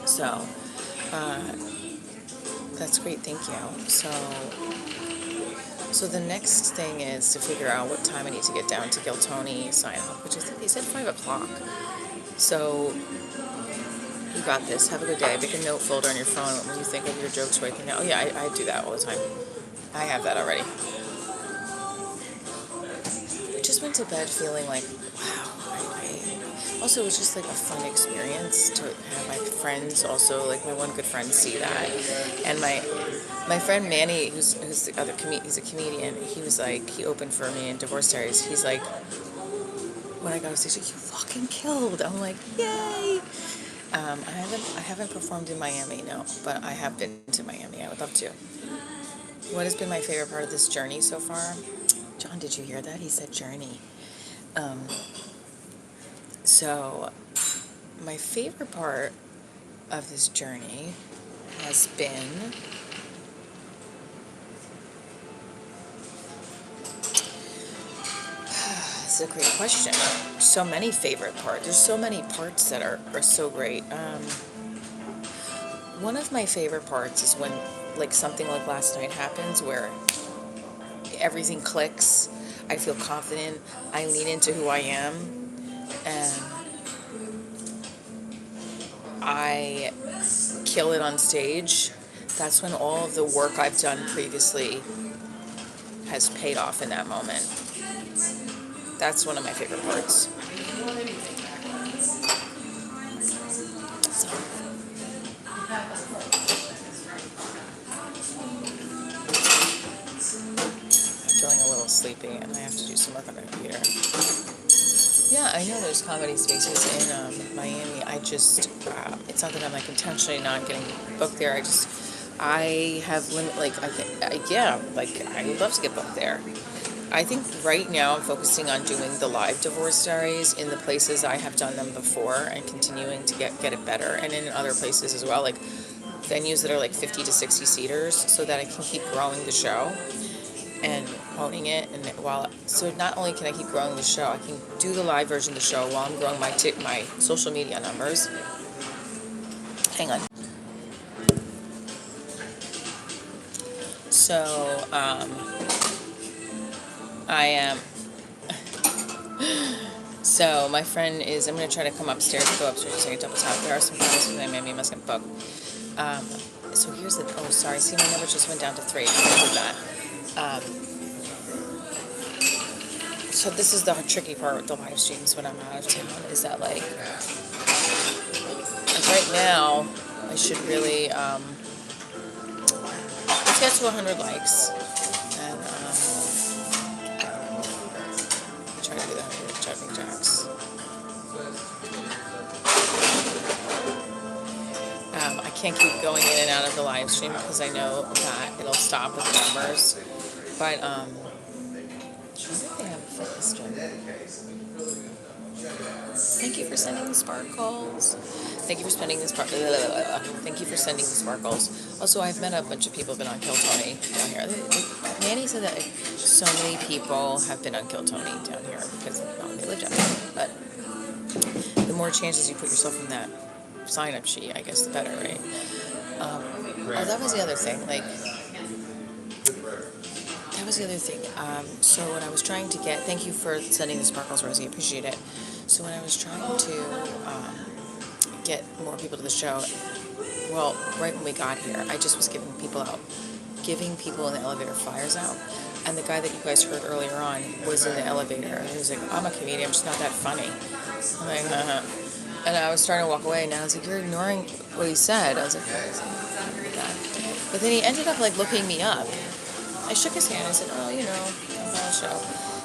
So. That's great, thank you. So the next thing is to figure out what time I need to get down to Giltoni sign up, which I think they said 5 o'clock. So you got this. Have a good day. Make a note folder on your phone when you think of your jokes right now. Oh yeah, I do that all the time. I have that already. I just went to bed feeling like, wow. Also, it was just like a fun experience to have my friends also, like my one good friend, see that. And my friend Manny, who's the other he's a comedian, he was like, he opened for me in Divorce Diaries. He's like, when I got off stage, like, you fucking killed. I'm like, yay. I haven't performed in Miami, no, but I have been to Miami. I would love to. What has been my favorite part of this journey so far? John, did you hear that? He said journey. So, my favorite part of this journey has been This is a great question. So many favorite parts. There's so many parts that are so great. One of my favorite parts is when, like, something like last night happens where everything clicks. I feel confident. I lean into who I am, and I kill it on stage. That's when all of the work I've done previously has paid off in that moment. That's one of my favorite parts. So, I'm feeling a little sleepy, and I have to do some work on the computer. Yeah, I know there's comedy spaces in Miami. I just, it's not that I'm like intentionally not getting booked there. I have limit, like, I would love to get booked there. I think right now I'm focusing on doing the live divorce diaries in the places I have done them before and continuing to get it better, and in other places as well, like venues that are like 50 to 60 seaters, so that I can keep growing the show and honing it. And so not only can I keep growing the show, I can do the live version of the show while I'm growing my social media numbers. Hang on. So I am. So my friend is. I'm gonna try to go upstairs so I can double tap. There are some friends from Miami must get booked. So here's the. Oh, sorry. See, my number just went down to 3. I'm gonna do that. So this is the tricky part with the live streams when I'm out of town, is that like right now I should really let's get to 100 likes, and try to do that with jumping jacks. I can't keep going in and out of the live stream because I know that it'll stop with the numbers, but I wonder if they have a fitness gym. Thank you for sending the sparkles. Thank you for sending the Thank you for sending the sparkles. Also, I've met a bunch of people who've been on Kill Tony down here. Manny said that so many people have been on Kill Tony down here because they live down here. But the more chances you put yourself in that sign-up sheet, I guess, the better, right? Oh, that was the other thing. That was the other thing. So when I was trying to get, thank you for sending the sparkles, Rosie. I appreciate it. So when I was trying to get more people to the show, well, right when we got here, I just was giving people in the elevator flyers out. And the guy that you guys heard earlier on was in the elevator. And he was like, I'm a comedian, I'm just not that funny. I'm like, And I was starting to walk away, and I was like, you're ignoring what he said. I was like, but then he ended up like looking me up. I shook his hand and said, oh, I'm on the show.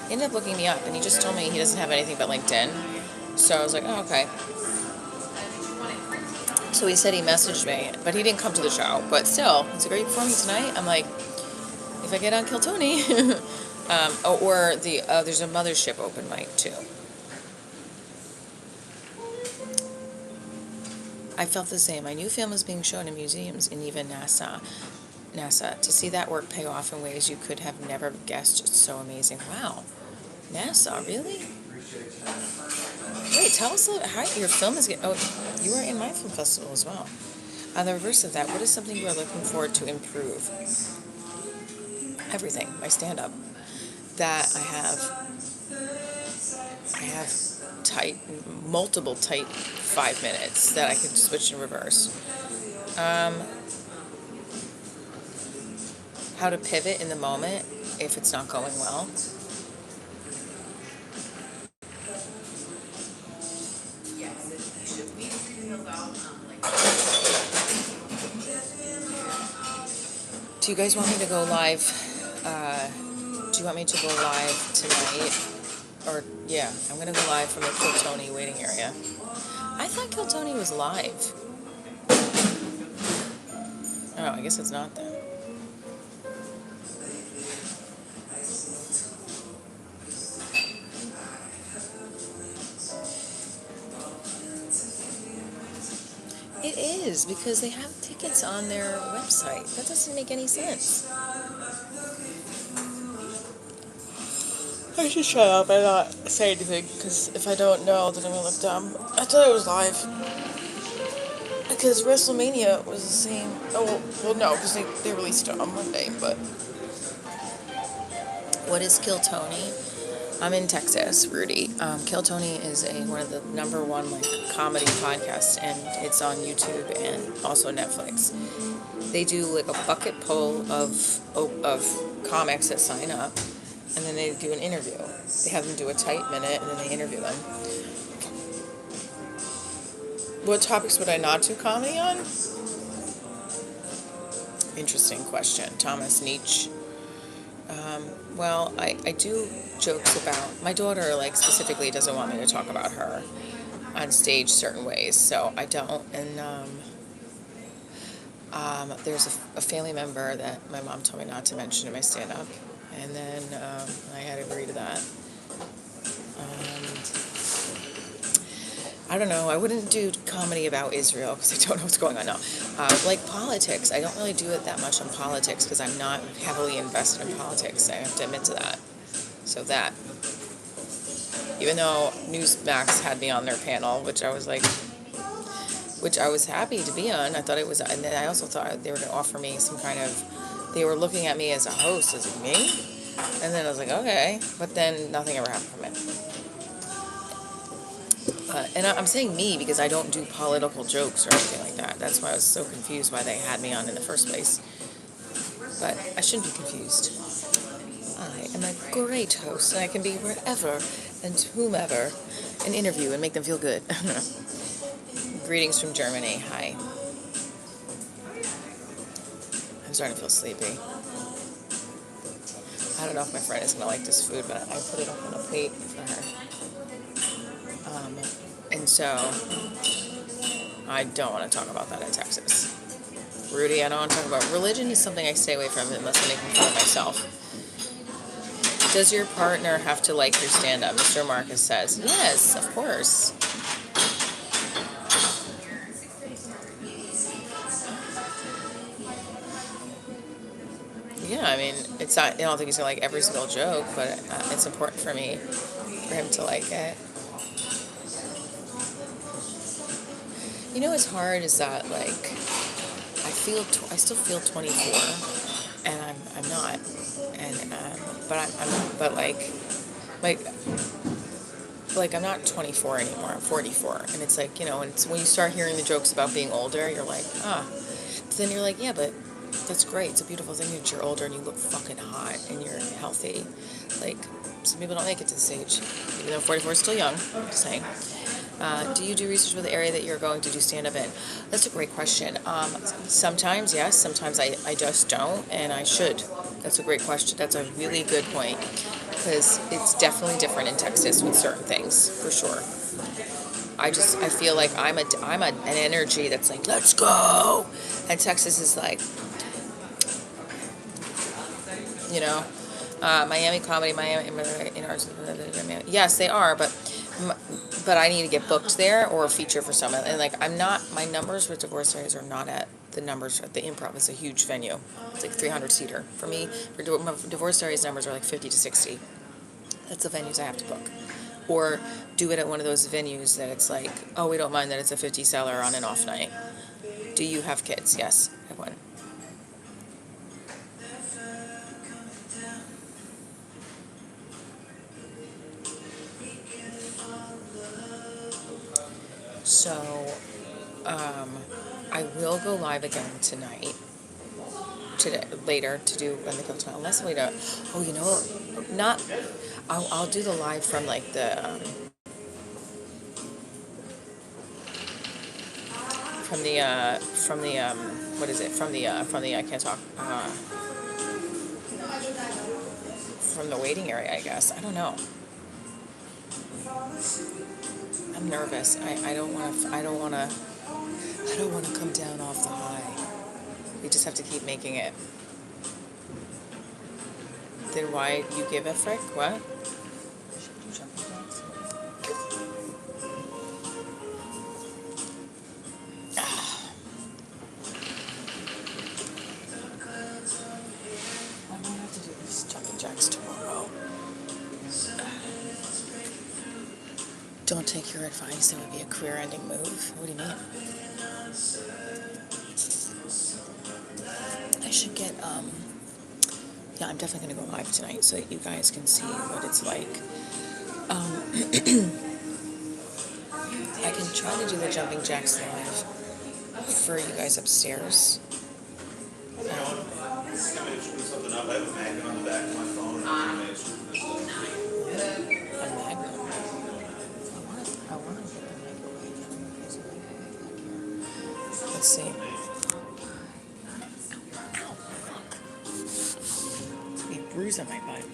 He ended up looking me up, and he just told me he doesn't have anything but LinkedIn. So I was like, oh, okay. So he said he messaged me, but he didn't come to the show. But still, he's like, are you performing tonight? I'm like, if I get on Kill Tony. There's a Mothership open mic, too. I felt the same. My new film is being shown in museums and even NASA. To see that work pay off in ways you could have never guessed. It's so amazing. Wow. NASA, really? Wait, tell us a little how your film is getting... Oh, you were in my film festival as well. On the reverse of that, what is something you are looking forward to improve? Everything. My stand-up. That I have multiple tight 5 minutes that I could switch in reverse. How to pivot in the moment if it's not going well. Do you guys want me to go live? Do you want me to go live tonight? Or, yeah, I'm going to go live from the Kill Tony waiting area. I thought Kill Tony was live. Oh, I guess it's not then. It is, because they have tickets on their website. That doesn't make any sense. I should shut up and not say anything, because if I don't know, then I'm gonna look dumb. I thought it was live. Because WrestleMania was the same. Oh, well no, because they released it on Monday, but. What is Kill Tony? I'm in Texas, Rudy. Kill Tony is one of the number one like comedy podcasts, and it's on YouTube and also Netflix. They do like a bucket poll of comics that sign up, and then they do an interview. They have them do a tight minute, and then they interview them. What topics would I not do comedy on? Interesting question. Thomas Nietzsche. Well, I do jokes about my daughter, like specifically doesn't want me to talk about her on stage certain ways, so I don't. And there's a family member that my mom told me not to mention in my stand-up, and then I had to agree to that. I don't know. I wouldn't do comedy about Israel because I don't know what's going on now. Like politics, I don't really do it that much on politics because I'm not heavily invested in politics. I have to admit to that. So that, even though Newsmax had me on their panel, which I was happy to be on. I thought it was, and then I also thought they were going to offer me some kind of, they were looking at me as a host, as me, and then I was like, okay, but then nothing ever happened from it. And I'm saying me because I don't do political jokes or anything like that. That's why I was so confused why they had me on in the first place. But I shouldn't be confused. I am a great host, and I can be wherever and whomever and interview and make them feel good. Greetings from Germany. Hi. I'm starting to feel sleepy. I don't know if my friend is going to like this food, but I put it up on a plate for her. And so, I don't want to talk about that in Texas. Rudy, I don't want to talk about religion. Is something I stay away from unless I'm making fun of myself. Does your partner have to like your stand-up? Mr. Marcus says, yes, of course. Yeah, I mean, it's not, I don't think he's going to like every single joke, but it's important for me, for him to like it. You know what's hard is that, like, I still feel 24, and I'm not, and but I'm not 24 anymore. I'm 44, and it's like, you know, and it's when you start hearing the jokes about being older, you're like, but then you're like, yeah, but that's great. It's a beautiful thing that you're older and you look fucking hot and you're healthy. Like, some people don't make it to this age, even though 44 is still young. I'm just saying. Do you do research for the area that you're going to do stand-up in? That's a great question. Sometimes, yes. Sometimes I just don't, and I should. That's a great question. That's a really good point, because it's definitely different in Texas with certain things, for sure. I feel like I'm an energy that's like, let's go, and Texas is like, you know, Miami comedy, Miami, yes, they are, but I need to get booked there or feature for someone. And like, my numbers with Divorce Diaries are not at the numbers at the Improv. It's a huge venue. It's like 300 seater. For me, my Divorce Diaries numbers are like 50 to 60. That's the venues I have to book. Or do it at one of those venues that it's like, oh, we don't mind that it's a 50 seller on an off night. Do you have kids? Yes, I have one. So, I will go live again tonight, later to do when they come tonight, unless we don't. Oh, you know, not. I'll do the live from like the what is it? From the I can't talk. From the waiting area, I guess. I don't know. I'm nervous. I don't want to come down off the high. We just have to keep making it. Then why you give a frick? What? I might have to do these jumping jacks tomorrow. Don't take your advice. It would be a career-ending move. What do you mean? I should get, yeah, I'm definitely going to go live tonight so that you guys can see what it's like. I can try to do the jumping jacks live for you guys upstairs. Something up. I have a magnet on the back of my phone. A magnet. I want to get the microwave. There's a microwave back here. Let's see. Ow, fuck. A bruise on my butt.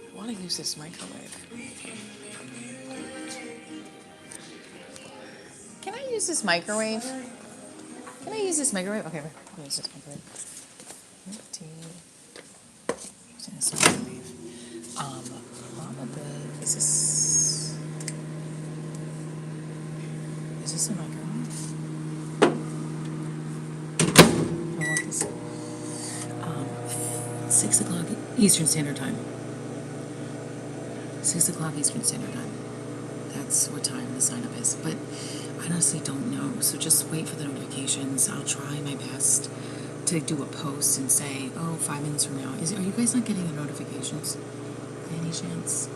I want to use this microwave. Can I use this microwave? Can I use this microwave? Okay, I'll use this microwave. Using this microwave. Probably, is this a microwave? I want this. 6 o'clock Eastern Standard Time. 6 o'clock Eastern Standard Time. That's what time the sign up is. But I honestly don't know. So just wait for the notifications. I'll try my best to do a post and say, oh, 5 minutes from now. Are you guys not getting the notifications? By any chance?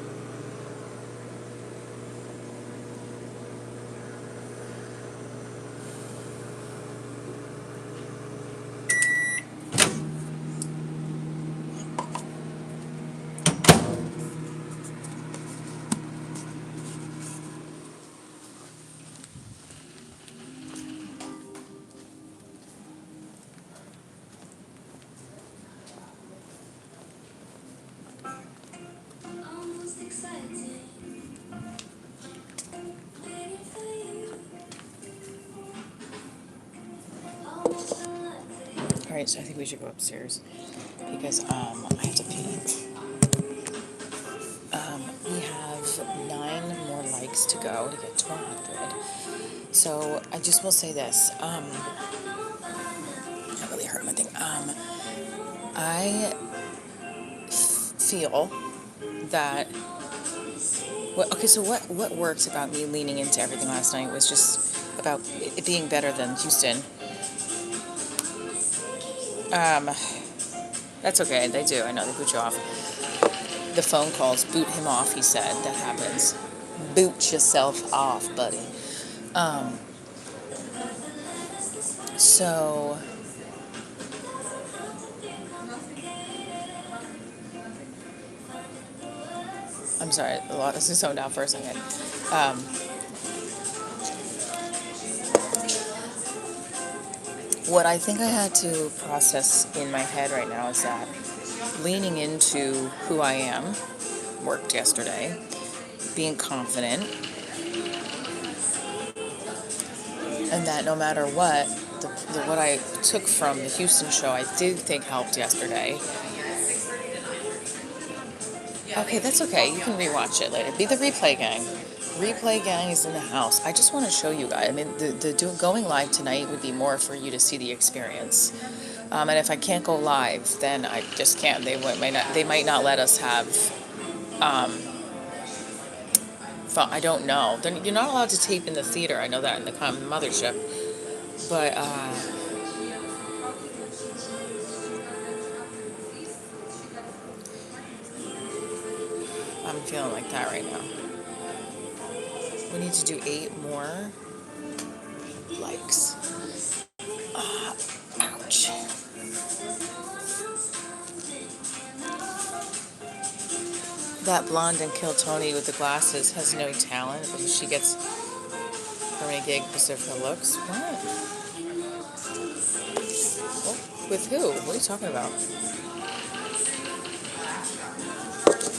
Alright, so I think we should go upstairs because I have to pee. We have 9 more likes to go to get to 100. So I just will say this. That really hurt my thing. I feel that what worked about me leaning into everything last night was just about it being better than Houston. That's okay, they do. I know they boot you off. The phone calls, boot him off, he said. That happens. Boot yourself off, buddy. So I'm sorry, this is zoned out for a second. What I think I had to process in my head right now is that leaning into who I am worked yesterday, being confident, and that no matter what, what I took from the Houston show, I did think helped yesterday. Okay, that's okay. You can rewatch it later. Be the replay gang. Replay gang is in the house. I just want to show you guys. I mean, going live tonight would be more for you to see the experience. And if I can't go live, then I just can't. They might not let us have. Fun. I don't know. You're not allowed to tape in the theater. I know that in the mothership. But I'm feeling like that right now. We need to do 8 more likes. Ouch. That blonde and Kill Tony with the glasses has no talent because she gets permanent gig because of her looks. What? Oh, with who? What are you talking about?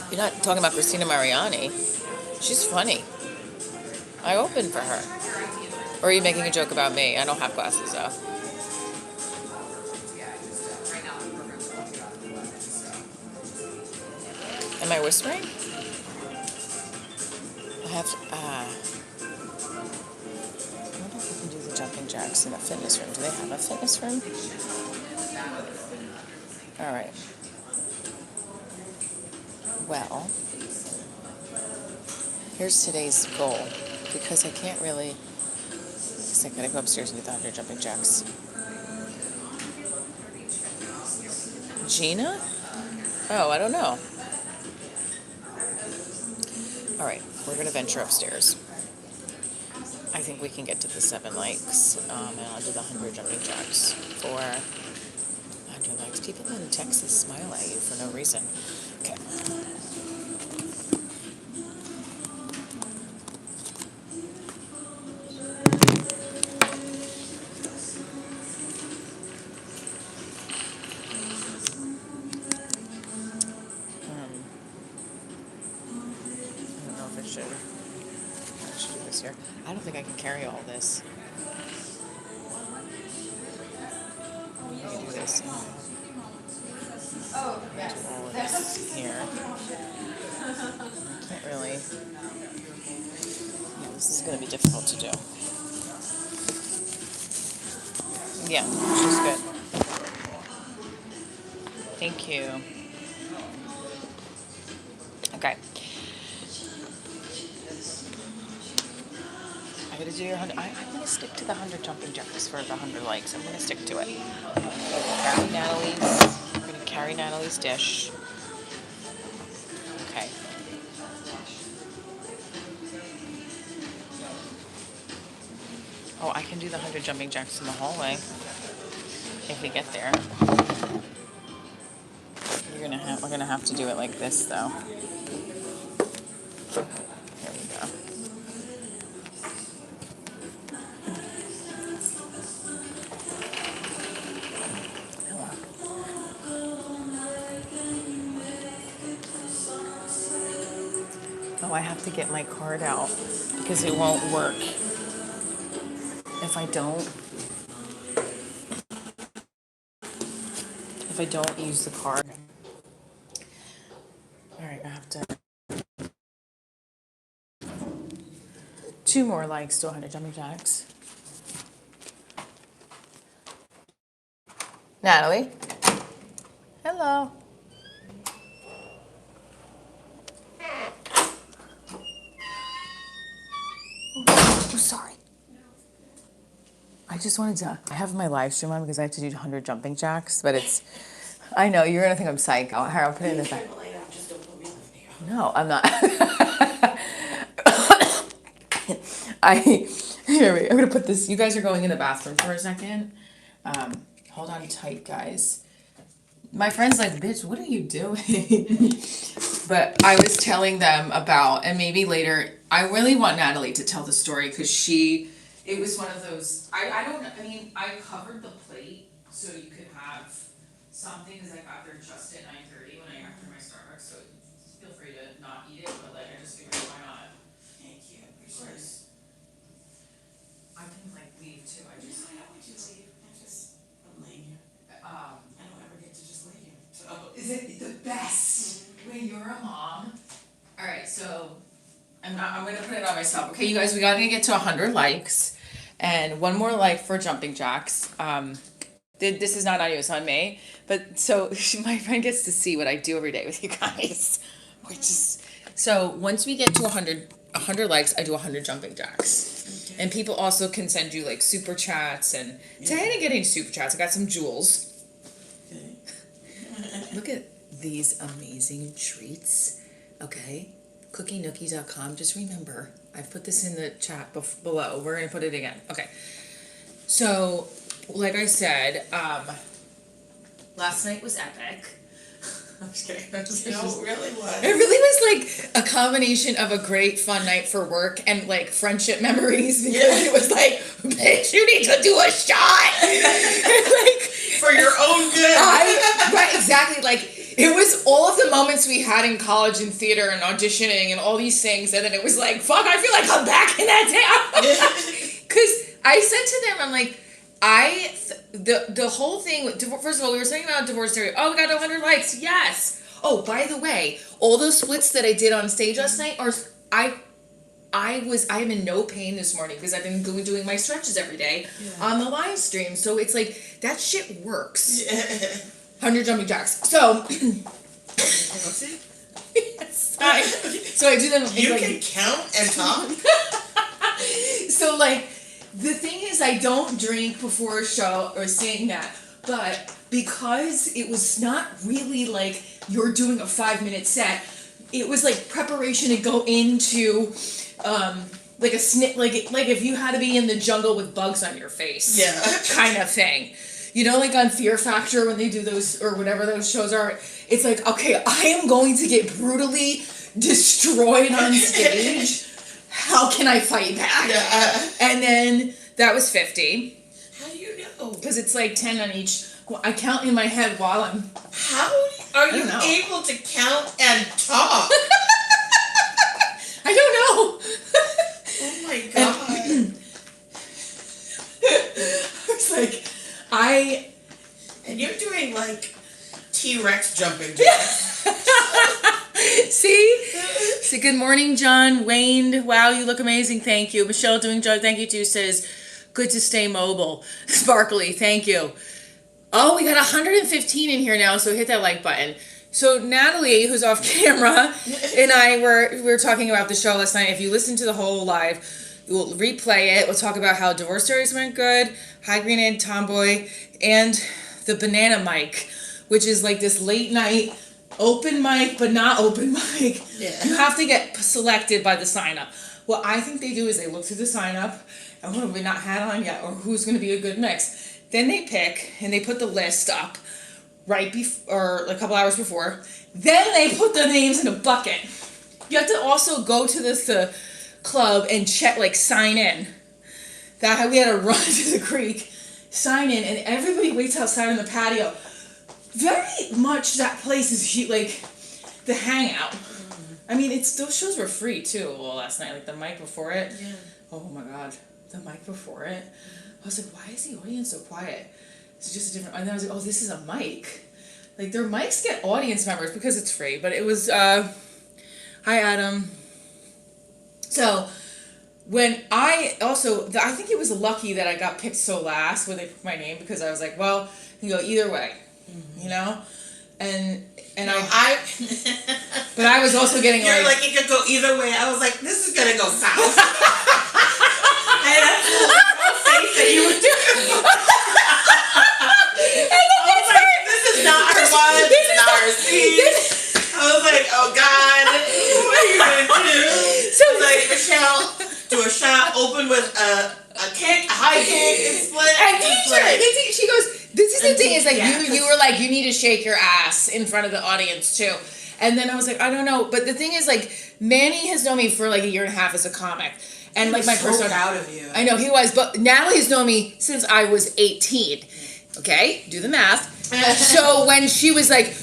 You're not talking about Christina Mariani. She's funny. I opened for her. Or are you making a joke about me? I don't have glasses, though. Am I whispering? I have to, I wonder if we can do the jumping jack. jacks in the fitness room. Do they have a fitness room? All right. Well, here's today's goal, because I can't really, because I gotta go upstairs and do the 100 jumping jacks. Gina? Oh, I don't know. All right, we're gonna venture upstairs. I think we can get to the 7 likes, and I'll do the 100 jumping jacks for 100 likes. People in Texas smile at you for no reason. Okay. I don't know if I should do this here. I don't think I can carry all this. I can do this. All of this here. I can't really. Yeah, this is going to be difficult to do. Yeah, which is good. Thank you. Okay. I gotta do your 100. I'm gonna stick to the 100 jumping jacks for the 100 likes. I'm gonna stick to it. I'm gonna carry Natalie's dish. Okay. Oh, I can do the 100 jumping jacks in the hallway if we get there. We're gonna have to do it like this, though. Here we go. Oh, I have to get my card out because it won't work if I don't use the card. All right, I have to 2 more likes to 100 jumping jacks. Natalie, hello. Oh, sorry. I just wanted to. I have my live stream on because I have to do 100 jumping jacks, but it's. I know you're gonna think I'm psycho. Here, I'll put it in the back. No, I'm not. I'm gonna put this. You guys are going in the bathroom for a second. Hold on tight, guys. My friend's like, bitch, what are you doing? But I was telling them about, and maybe later, I really want Natalie to tell the story because it was one of those, I covered the plate so you could have something because I got there just at 9:30 when I after my Starbucks, so feel free to not eat it, but like I just figured why not. Thank you. Of course. I can like leave too. I don't want you to leave. I'm laying here. I don't ever get to just lay here. So is it the best when you're a mom? All right, so I'm gonna put it on myself. Okay, you guys, we gotta get to 100 likes, and 1 more like for jumping jacks. This is not on you, it's on me. But so my friend gets to see what I do every day with you guys, which is so once we get to 100 likes, I do 100 jumping jacks. Okay. And people also can send you like super chats, and today I didn't get any super chats. I got some jewels. Okay. Look at these amazing treats. Okay. CookieNookie.com. Just remember, I've put this in the chat below. We're going to put it again. Okay. So, like I said, last night was epic. I'm just kidding. It really was. It really was like a combination of a great fun night for work and like friendship memories because it was like, bitch, you need to do a shot. Like, for your own good. Right, exactly. Like, it was all of the moments we had in college and theater and auditioning and all these things, and then it was like, fuck, I feel like I'm back in that town. Because I said to them, I'm like, the whole thing, first of all, we were talking about Divorce Diaries. Oh, we got 100 likes. Yes. Oh, by the way, all those splits that I did on stage last night I'm in no pain this morning because I've been doing my stretches every day on the live stream. So it's like, that shit works. 100 jumping jacks. So, so I do them. You can count and talk? So, like, the thing is, I don't drink before a show or saying that, but because it was not really like you're doing a 5-minute set, it was like preparation to go into, like a like if you had to be in the jungle with bugs on your face, kind of thing. You know, like on Fear Factor when they do those, or whatever those shows are, it's like, okay, I am going to get brutally destroyed on stage. How can I fight back? And then that was 50. How do you know? Because it's like 10 on each. I count in my head while I'm... How are you able to count and talk? I don't know. Oh my god. It's like, And you're doing like T-Rex jumping jacks. See, good morning, John. Wayne, wow, you look amazing. Thank you. Michelle doing job. Thank you too. Says, good to stay mobile. Sparkly, thank you. Oh, we got 115 in here now, so hit that like button. So Natalie, who's off camera, and I were talking about the show last night. If you listen to the whole live, we'll replay it. We'll talk about how Divorce Stories went good, High Green Egg Tomboy, and the Banana Mic, which is like this late night open mic, but not open mic. Yeah. You have to get selected by the sign up. What I think they do is they look through the sign up, and what have we not had on yet, or who's going to be a good mix. Then they pick, and they put the list up right before, or a couple hours before. Then they put the names in a bucket. You have to also go to the club and check, like, sign in. That we had to run to the creek, sign in, and everybody waits outside on the patio. Very much that place is like the hangout. I mean, those shows were free too. Well, last night, like the mic before it. Yeah. Oh my god, the mic before it. I was like, why is the audience so quiet? It's just a different. And then I was like, oh, this is a mic. Like their mics get audience members because it's free. But it was. Hi, Adam. So when I think it was lucky that I got picked so last when they picked my name, because I was like, well, you can go either way, you know, and but I was also getting You're like, it could go either way. I was like, this is gonna go south. I had no faith that you would do it. I was like, this is not our one, this is not our scene. I was like, oh God, what are you gonna do? So I was like, Michelle, do a shot, open with a kick, a high kick, and split. And she goes, this is the thing, is like, you were like, you need to shake your ass in front of the audience too. And then I was like, I don't know. But the thing is, like, Manny has known me for like a year and a half as a comic. And like my so proud of you. I know, he was. But Natalie has known me since I was 18. Okay? Do the math. So when she was like,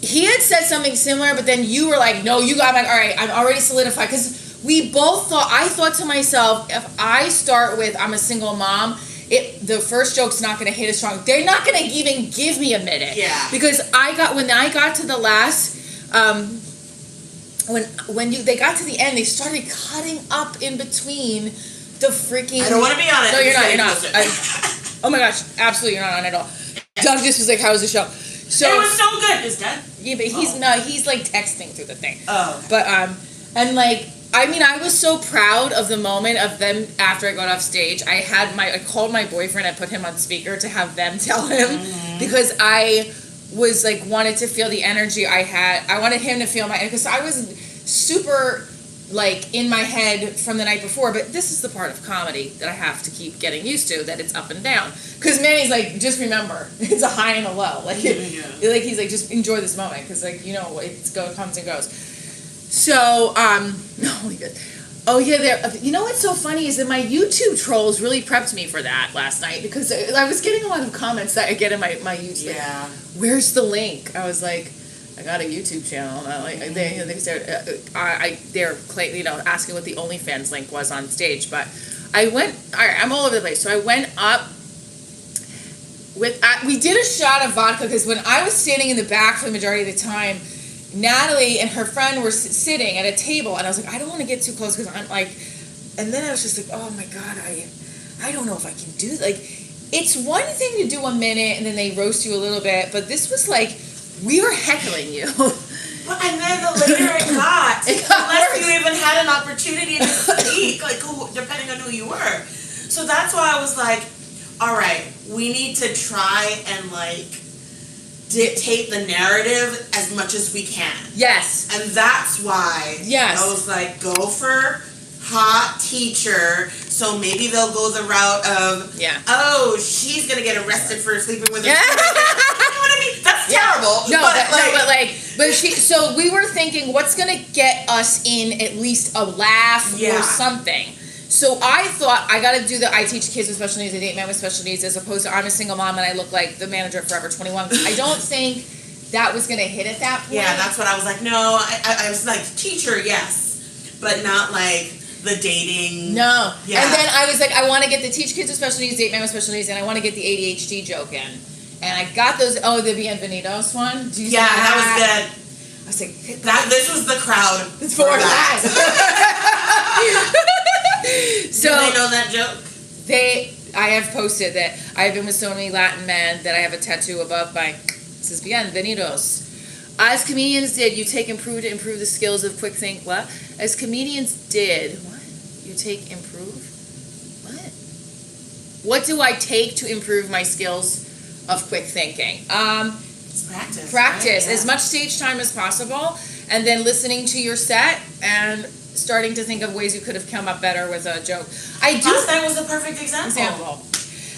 he had said something similar, but then you were like, no, you got, like, all right, I'm already solidified. Because we both I thought to myself, if I start with, I'm a single mom, the first joke's not going to hit as strong. They're not going to even give me a minute. Yeah. Because when I got to the last, when they got to the end, they started cutting up in between the freaking. I don't want to be on it. No, you're not. Oh my gosh, absolutely, you're not on it at all. Doug just was like, "How was the show?" So it was so good. Is that? Yeah, but he's not. He's like texting through the thing. Oh. Okay. But and like. I mean, I was so proud of the moment of them after I got off stage. I called my boyfriend and put him on speaker to have them tell him, because I was like, wanted to feel the energy I had. I wanted him to feel because I was super like in my head from the night before, but this is the part of comedy that I have to keep getting used to, that it's up and down. Because Manny's like, just remember, it's a high and a low. Like, like he's like, just enjoy this moment, because like, you know, it comes and goes. So, oh yeah, you know what's so funny is that my YouTube trolls really prepped me for that last night, because I was getting a lot of comments that I get in my YouTube. Yeah. Where's the link? I was like, I got a YouTube channel. And they said, they're asking what the OnlyFans link was on stage, but I'm all over the place. So I went up we did a shot of vodka, because when I was standing in the back for the majority of the time, Natalie and her friend were sitting at a table, and I was like, I don't want to get too close because I'm like, and then I was just like, oh my God, I don't know if I can do, like, it's one thing to do a minute and then they roast you a little bit, but this was like, we were heckling you. And then the later it got unless you even had an opportunity to speak, like depending on who you were. So that's why I was like, all right, we need to try and like dictate the narrative as much as we can. Yes. And that's why I was like, go for hot teacher, so maybe they'll go the route of, oh, she's gonna get arrested for sleeping with her. You know what I mean? That's terrible. But she. So we were thinking, what's gonna get us in at least a laugh or something. So I thought I gotta do the I teach kids with special needs, I date men with special needs, as opposed to I'm a single mom and I look like the manager at Forever 21. I don't think that was gonna hit at that point. Yeah, that's what I was like. No, I was like, teacher, yes, but not like the dating. No. Yeah. And then I was like, I want to get the teach kids with special needs, date men with special needs, and I want to get the ADHD joke in. And I got those. Oh, the Bienvenidos one. Do you that was good. I was like, this was the crowd for that. So do they know that joke? I have posted that I have been with so many Latin men that I have a tattoo above my. It says Bienvenidos. As comedians did, you take improve to improve the skills of quick think. What? As comedians did, what? You take improve? What? What do I take to improve my skills of quick thinking? It's practice. Practice. Right? Yeah. As much stage time as possible, and then listening to your set and starting to think of ways you could have come up better with a joke. Last night was a perfect example.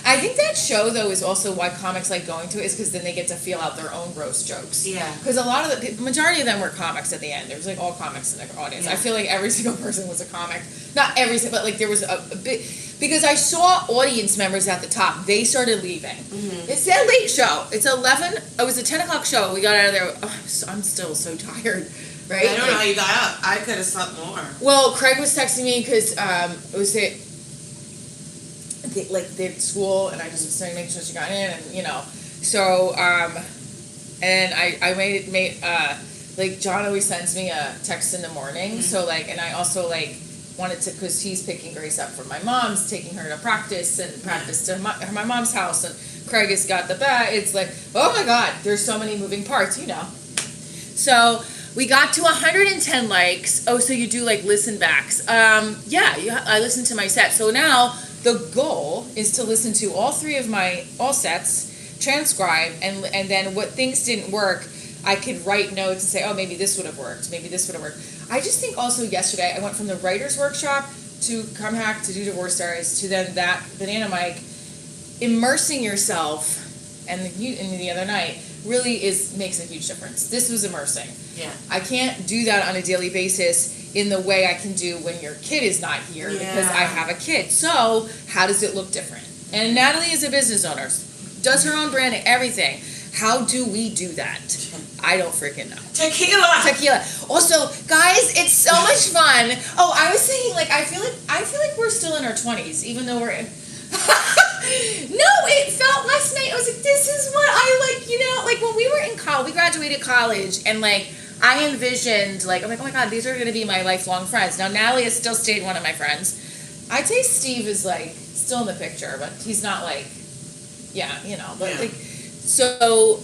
I think that show, though, is also why comics like going to it, is because then they get to feel out their own roast jokes. Yeah. Because a lot of the majority of them were comics at the end. There was like all comics in the audience. I feel like every single person was a comic. Not every single, but like there was a bit, because I saw audience members at the top. They started leaving. Mm-hmm. It's that late show. It's 11. It was a 10 o'clock show. We got out of there. Oh, I'm still so tired. Right? I don't know how you got up. I could have slept more. Well, Craig was texting me because it was they had school, and I just was saying, make sure she got in, and so and I made like John always sends me a text in the morning, so like, and I also like wanted to, because he's picking Grace up from my mom's, taking her to practice to my mom's house, and Craig has got the bag. It's like, oh my God, there's so many moving parts, so. We got to 110 likes. Oh, so you do like listen backs. I listened to my set. So now the goal is to listen to all sets, transcribe, and then what things didn't work, I could write notes and say, oh, maybe this would have worked. Maybe this would have worked. I just think also yesterday I went from the writer's workshop to Come Hack to do Divorce Diaries to then that Banana Mic. Immersing yourself, and the other night, really makes a huge difference. This was immersing. Yeah. I can't do that on a daily basis in the way I can do when your kid is not here because I have a kid. So how does it look different? And Natalie is a business owner, does her own branding, everything. How do we do that? I don't freaking know. Tequila. Also, guys, it's so much fun. Oh, I was thinking, like, I feel like we're still in our 20s, even though we're in. No, it felt last night. I was like, this is what I like, like when we were in college, we graduated college, and like I envisioned, like, I'm like, oh my God, these are going to be my lifelong friends. Now, Natalie has still stayed one of my friends. I'd say Steve is like still in the picture, but he's not like, like, so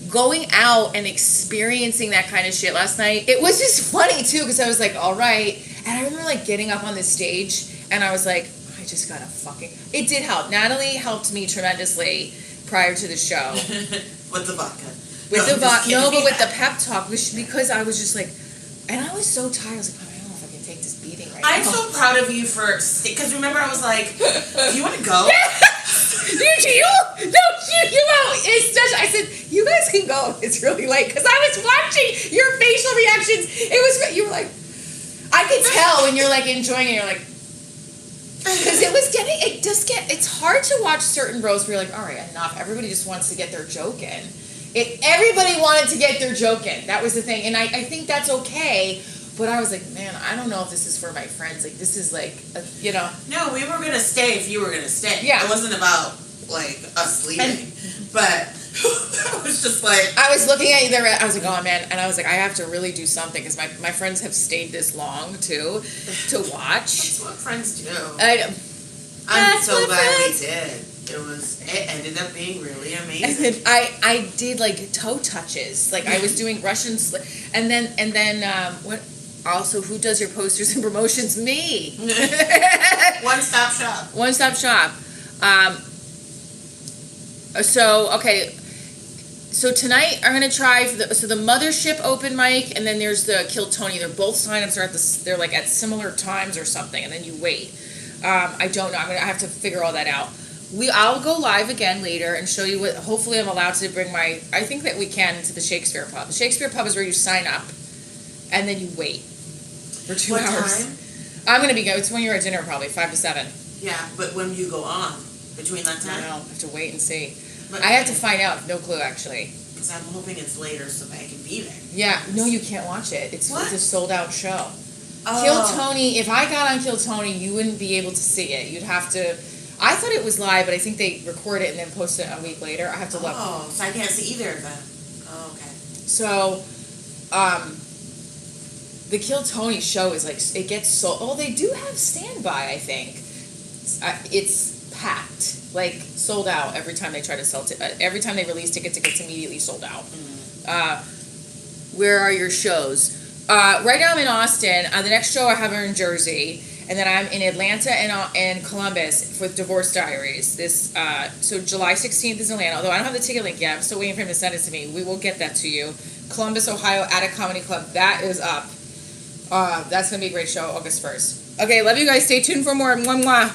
going out and experiencing that kind of shit last night, it was just funny too, because I was like, all right. And I remember like getting up on the stage and I was like, I just gotta it did help. Natalie helped me tremendously prior to the show. With the vodka. With the pep talk, because I was just like, and I was so tired. I was like, I don't know if I can take this beating right now. I'm so proud of you because remember I was like, do you want to go? No, it's just, I said, you guys can go. It's really late, because I was watching your facial reactions. You were like, I could tell when you're like enjoying it. You're like, because it's hard to watch certain roasts where you're like, all right, enough. Everybody just wants to get their joke in. Everybody wanted to get their joke in. That was the thing. And I think that's okay. But I was like, man, I don't know if this is for my friends. Like, this is like, No, we were going to stay if you were going to stay. Yeah. It wasn't about, like, us leaving. But I was just like, I was looking at you there. I was like, oh man, and I was like, I have to really do something because my friends have stayed this long too to watch. that's what friends do. I'm I'm so glad we did. It ended up being really amazing. And then I did like toe touches. Like I was doing Russian and then what? Also, who does your posters and promotions? Me. One stop shop. One stop shop. So okay. So tonight I'm gonna try the Mothership open mic, and then there's the Kill Tony. They're both signups are they're like at similar times or something, and then you wait. I don't know. I have to figure all that out. I'll go live again later and show you what. Hopefully, I'm allowed to bring my. I think that we can to the Shakespeare Pub. The Shakespeare Pub is where you sign up, and then you wait for 2 What hours. time? I'm gonna be. It's when you're at dinner, probably 5 to 7. Yeah, but when you go on between that I time, don't know. I have to wait and see. But- I have to find out. No clue, actually. because I'm hoping it's later so that I can be there. Yeah. No, you can't watch it. It's What? a sold out show. Oh. Kill Tony. If I got on Kill Tony, you wouldn't be able to see it. You'd have to. I thought it was live, but I think they record it and then post it a week later. I have to look. Oh, so I can't see either of them. Oh, okay. So, the Kill Tony show is like it gets so. Oh, they do have standby. I think it's packed, like sold out every time they try to sell. Every time they release tickets, it gets immediately sold out. Where are your shows? Right now I'm in Austin. The next show I have are in Jersey. And then I'm in Atlanta and Columbus for Divorce Diaries. So July 16th is Atlanta. Although I don't have the ticket link yet. I'm still waiting for him to send it to me. We will get that to you. Columbus, Ohio, at a comedy club. That is up. That's going to be a great show, August 1st. Okay, love you guys. Stay tuned for more. Mwah, mwah.